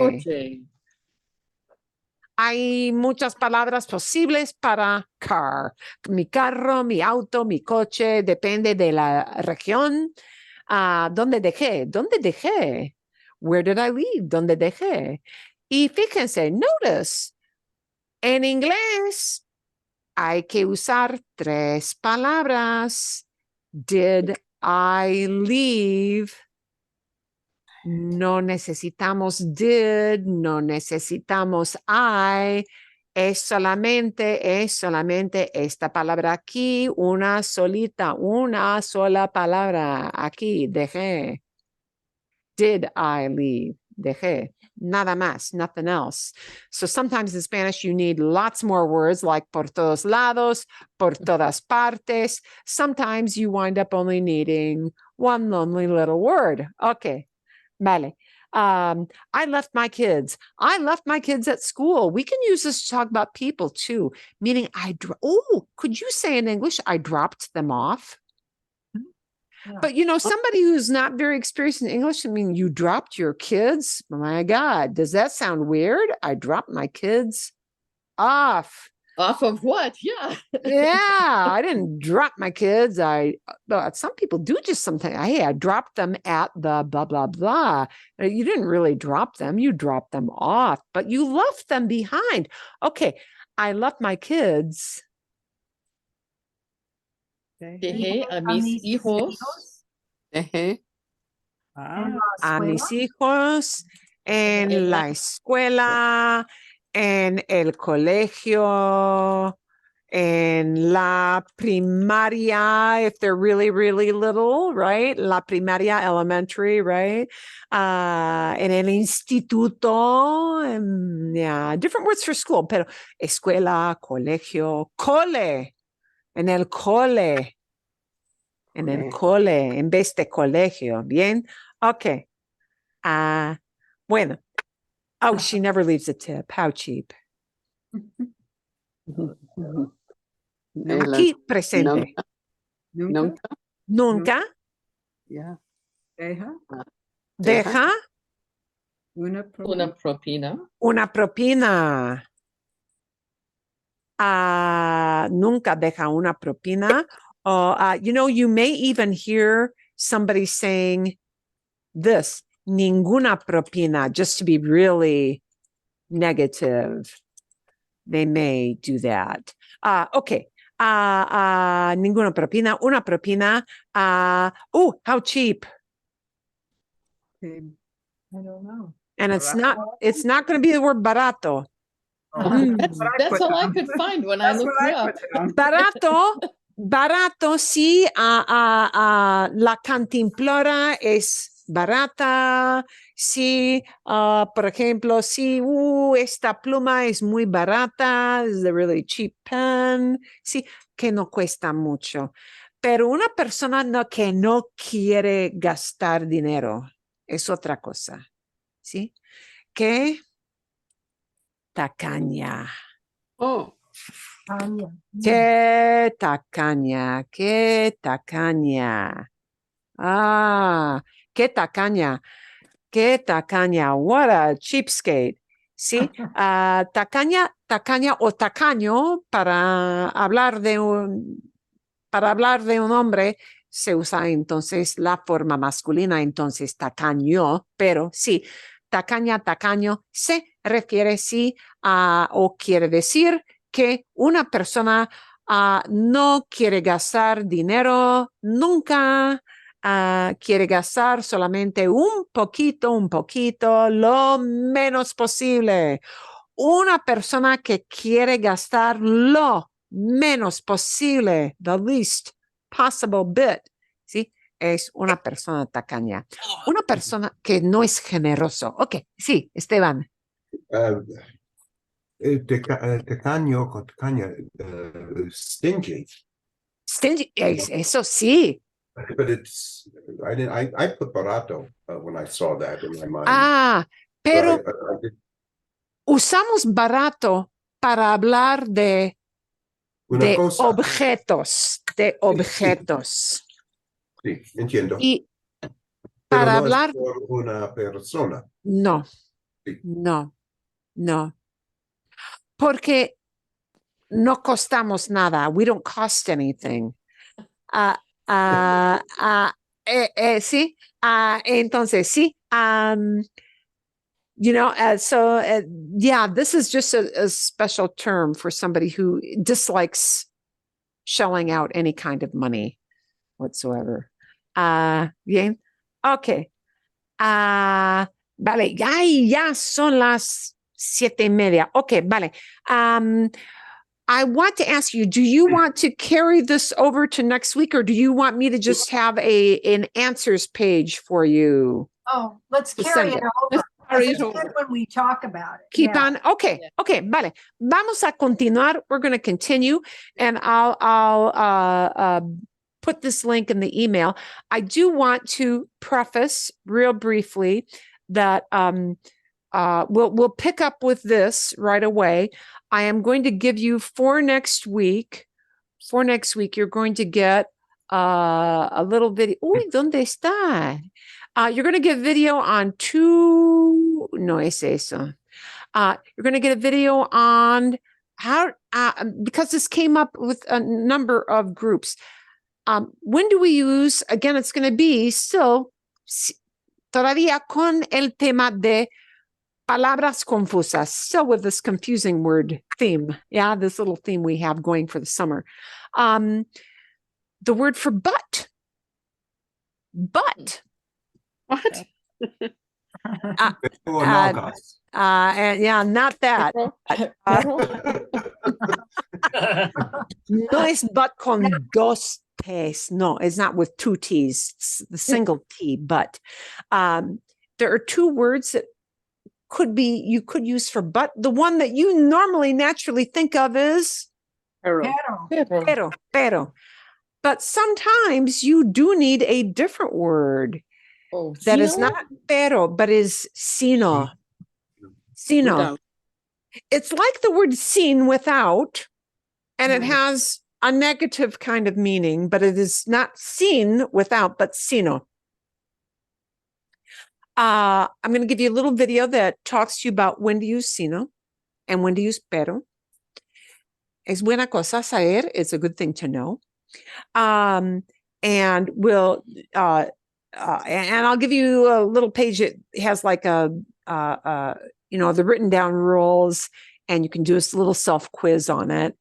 Hay muchas palabras posibles para car. Mi carro, mi auto, mi coche, depende de la región. ¿Dónde dejé? ¿Dónde dejé? Where did I leave? ¿Dónde dejé? Y fíjense, notice, en inglés hay que usar 3 palabras. Did I leave? No necesitamos did, no necesitamos I. Es solamente esta palabra aquí, una solita, una sola palabra aquí, dejé. Did I leave? Dejé. Nada más, nothing else. So sometimes in Spanish, you need lots more words like por todos lados, por todas partes. Sometimes you wind up only needing one lonely little word. Okay, vale. I left my kids. I left my kids at school. We can use this to talk about people too, meaning could you say in English, I dropped them off? But somebody who's not very experienced in English, I mean, you dropped your kids. My God, does that sound weird? I dropped my kids off. Off of what? Yeah. Yeah, I didn't drop my kids. Some people do just something. Hey, I dropped them at the blah, blah, blah. You didn't really drop them. You dropped them off, but you left them behind. Okay, I left my kids. Dejé a mis hijos. Dejé A mis hijos en la escuela, en el colegio, en la primaria, if they're really, really little, right? La primaria, elementary, right? En el instituto, yeah, different words for school, pero escuela, colegio, cole, en el cole. En el cole, en vez de colegio. Bien. Okay. Bueno. Oh, she never leaves a tip. How cheap. Aquí presente. Nunca. Nunca. Yeah. Deja. Una propina. Una propina. Nunca deja una propina. You may even hear somebody saying this, ninguna propina, just to be really negative. They may do that. Okay. Ninguna propina, una propina. How cheap. I don't know. And it's not going to be the word barato. That's all I could find when I looked it up. Barato, sí. La cantimplora es barata. Sí, por ejemplo, sí, esta pluma es muy barata. This is a really cheap pen. Sí, que no cuesta mucho. Pero una persona que no quiere gastar dinero es otra cosa. ¿Sí? Que tacaña. Oh. Qué tacaña, qué tacaña. Qué tacaña, qué tacaña. What a cheapskate. Sí, tacaña o tacaño para hablar de un hombre se usa entonces la forma masculina, entonces tacaño, pero sí, tacaña, tacaño se refiere sí o quiere decir que una persona no quiere gastar dinero nunca, quiere gastar solamente un poquito, lo menos posible. Una persona que quiere gastar lo menos posible, the least possible bit, ¿sí? Es una persona tacaña. Una persona que no es generoso. Ok, sí, Esteban. Tacaño con tacaña, stingy. Stingy, eso sí. But I put barato when I saw that in my mind. Pero usamos barato para hablar de objetos, Sí, entiendo. Y pero para no hablar es por una persona. No, Sí. no. Porque no costamos nada. We don't cost anything. Sí. Entonces, sí. Yeah, this is just a special term for somebody who dislikes shelling out any kind of money whatsoever. Bien. Okay. Vale, ya son las 7:30. Okay, vale. I want to ask you, do you want to carry this over to next week, or do you want me to just have an answers page for you? Oh, let's To carry send it it. over. Carry It's it good over. when we talk about it. Keep Yeah. on. Okay. Okay. Vale. Vamos a continuar. We're going to continue, and I'll put this link in the email. I do want to preface real briefly that we'll pick up with this right away. I am going to give you for next week. For next week, you're going to get a little video. Uy, ¿dónde está? You're going to get video on two. No es eso. You're going to get a video on how, because this came up with a number of groups. When do we use, again, it's going to be still todavía con el tema de palabras confusas, still with this confusing word theme. Yeah, this little theme we have going for the summer. The word for but. But. What? And yeah, not that. No es but con dos T's. No, it's not with two T's. It's the single T, but. There are two words that you could use for but. The one that you normally naturally think of is pero. But sometimes you do need a different word that is not pero, but is sino. Sino. Without. It's like the word sin without, and it has a negative kind of meaning, but it is not sin without, but sino. I'm going to give you a little video that talks to you about when to use sino and when to use pero. Es buena cosa saber. It's a good thing to know. And we'll, and I'll give you a little page that has like the written down rules, and you can do a little self quiz on it.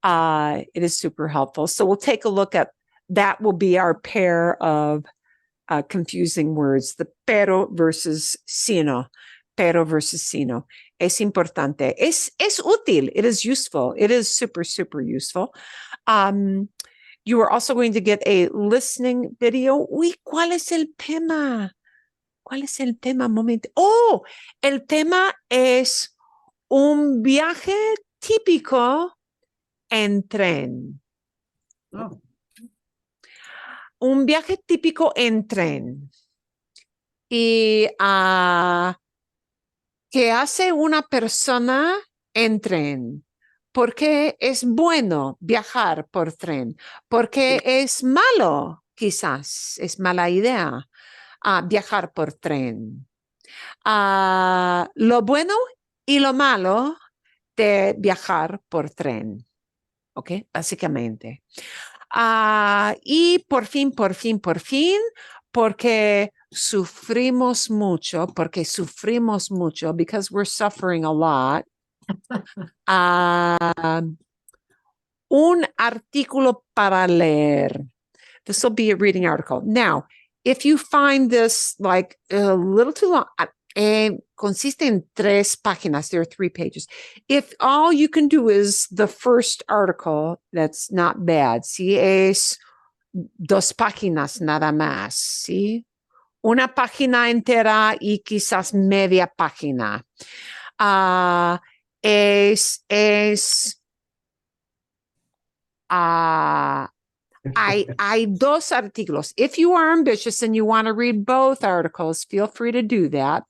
It is super helpful. So we'll take a look at that. Will be our pair of confusing words, the pero versus sino. Pero versus sino. Es importante. Es útil. It is useful. It is super, super useful. You are also going to get a listening video. Uy, ¿cuál es el tema? ¿Cuál es el tema? Momento. Oh, el tema es un viaje típico en tren. Oh. Un viaje típico en tren. Y ¿qué hace una persona en tren? ¿Por qué es bueno viajar por tren? ¿Por qué es malo? Quizás es mala idea viajar por tren. Lo bueno y lo malo de viajar por tren. ¿Ok? Básicamente. Y por fin, porque sufrimos mucho, because we're suffering a lot. Un artículo para leer. This will be a reading article. Now, if you find this like a little too long, consiste en 3 páginas. There are 3 pages. If all you can do is the first article, that's not bad. Si es 2 páginas nada más, ¿sí? Una página entera y quizás media página. Hay 2 artículos. If you are ambitious and you want to read both articles, feel free to do that.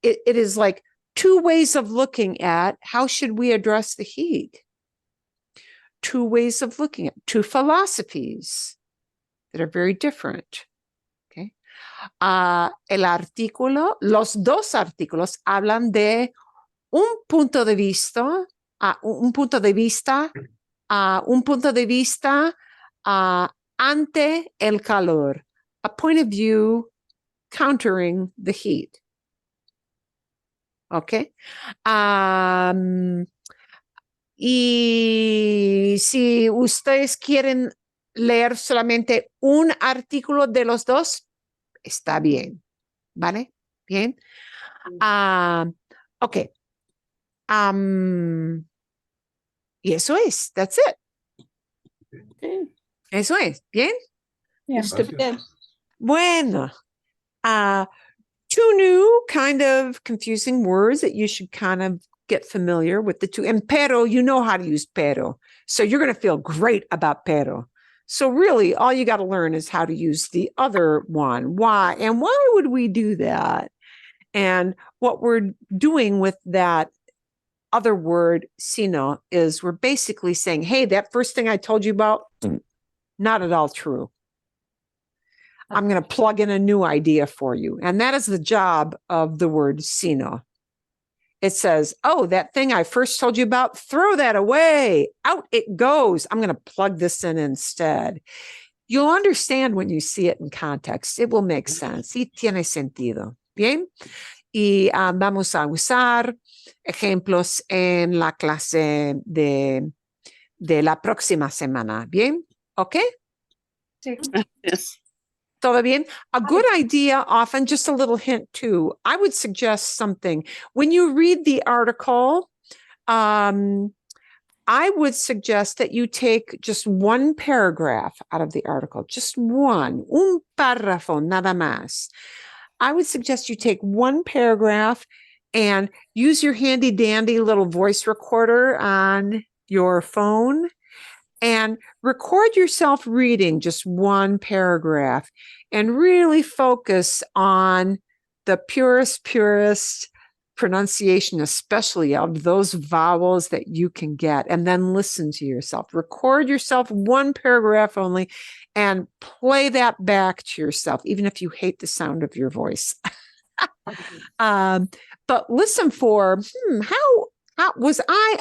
It is like 2 ways of looking at how should we address the heat. 2 ways of looking at 2 philosophies that are very different. Okay. Los 2 artículos hablan de un punto de vista ante el calor, a point of view countering the heat. Okay. Y si ustedes quieren leer solamente un artículo de los dos, está bien. ¿Vale? Bien. Ok. Y eso es. That's it. Okay. Eso es. Bien. Bueno. Two new kind of confusing words that you should kind of get familiar with the two. And pero, you know how to use pero. So you're going to feel great about pero. So really, all you got to learn is how to use the other one. Why? And why would we do that? And what we're doing with that other word, sino, is we're basically saying, hey, that first thing I told you about, not at all true. I'm going to plug in a new idea for you. And that is the job of the word sino. It says, oh, that thing I first told you about, throw that away. Out it goes. I'm going to plug this in instead. You'll understand when you see it in context. It will make sense. Sí tiene sentido. Bien. Y vamos a usar ejemplos en la clase de la próxima semana. Bien. ¿Ok? Sí. Yes. Todo bien? A good idea, often just a little hint too. I would suggest something. When you read the article, I would suggest that you take just one paragraph out of the article, just one, un párrafo nada más. I would suggest you take one paragraph and use your handy dandy little voice recorder on your phone and record yourself reading just one paragraph and really focus on the purest pronunciation, especially of those vowels that you can get, and then listen to yourself. Record yourself one paragraph only and play that back to yourself, even if you hate the sound of your voice. But listen for, how was I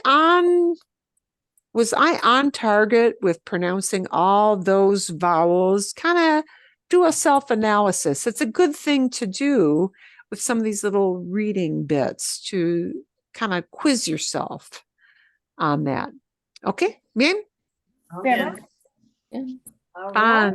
on target with pronouncing all those vowels? Kind of do a self-analysis. It's a good thing to do with some of these little reading bits to kind of quiz yourself on that. Okay, bien? Yeah. Fun.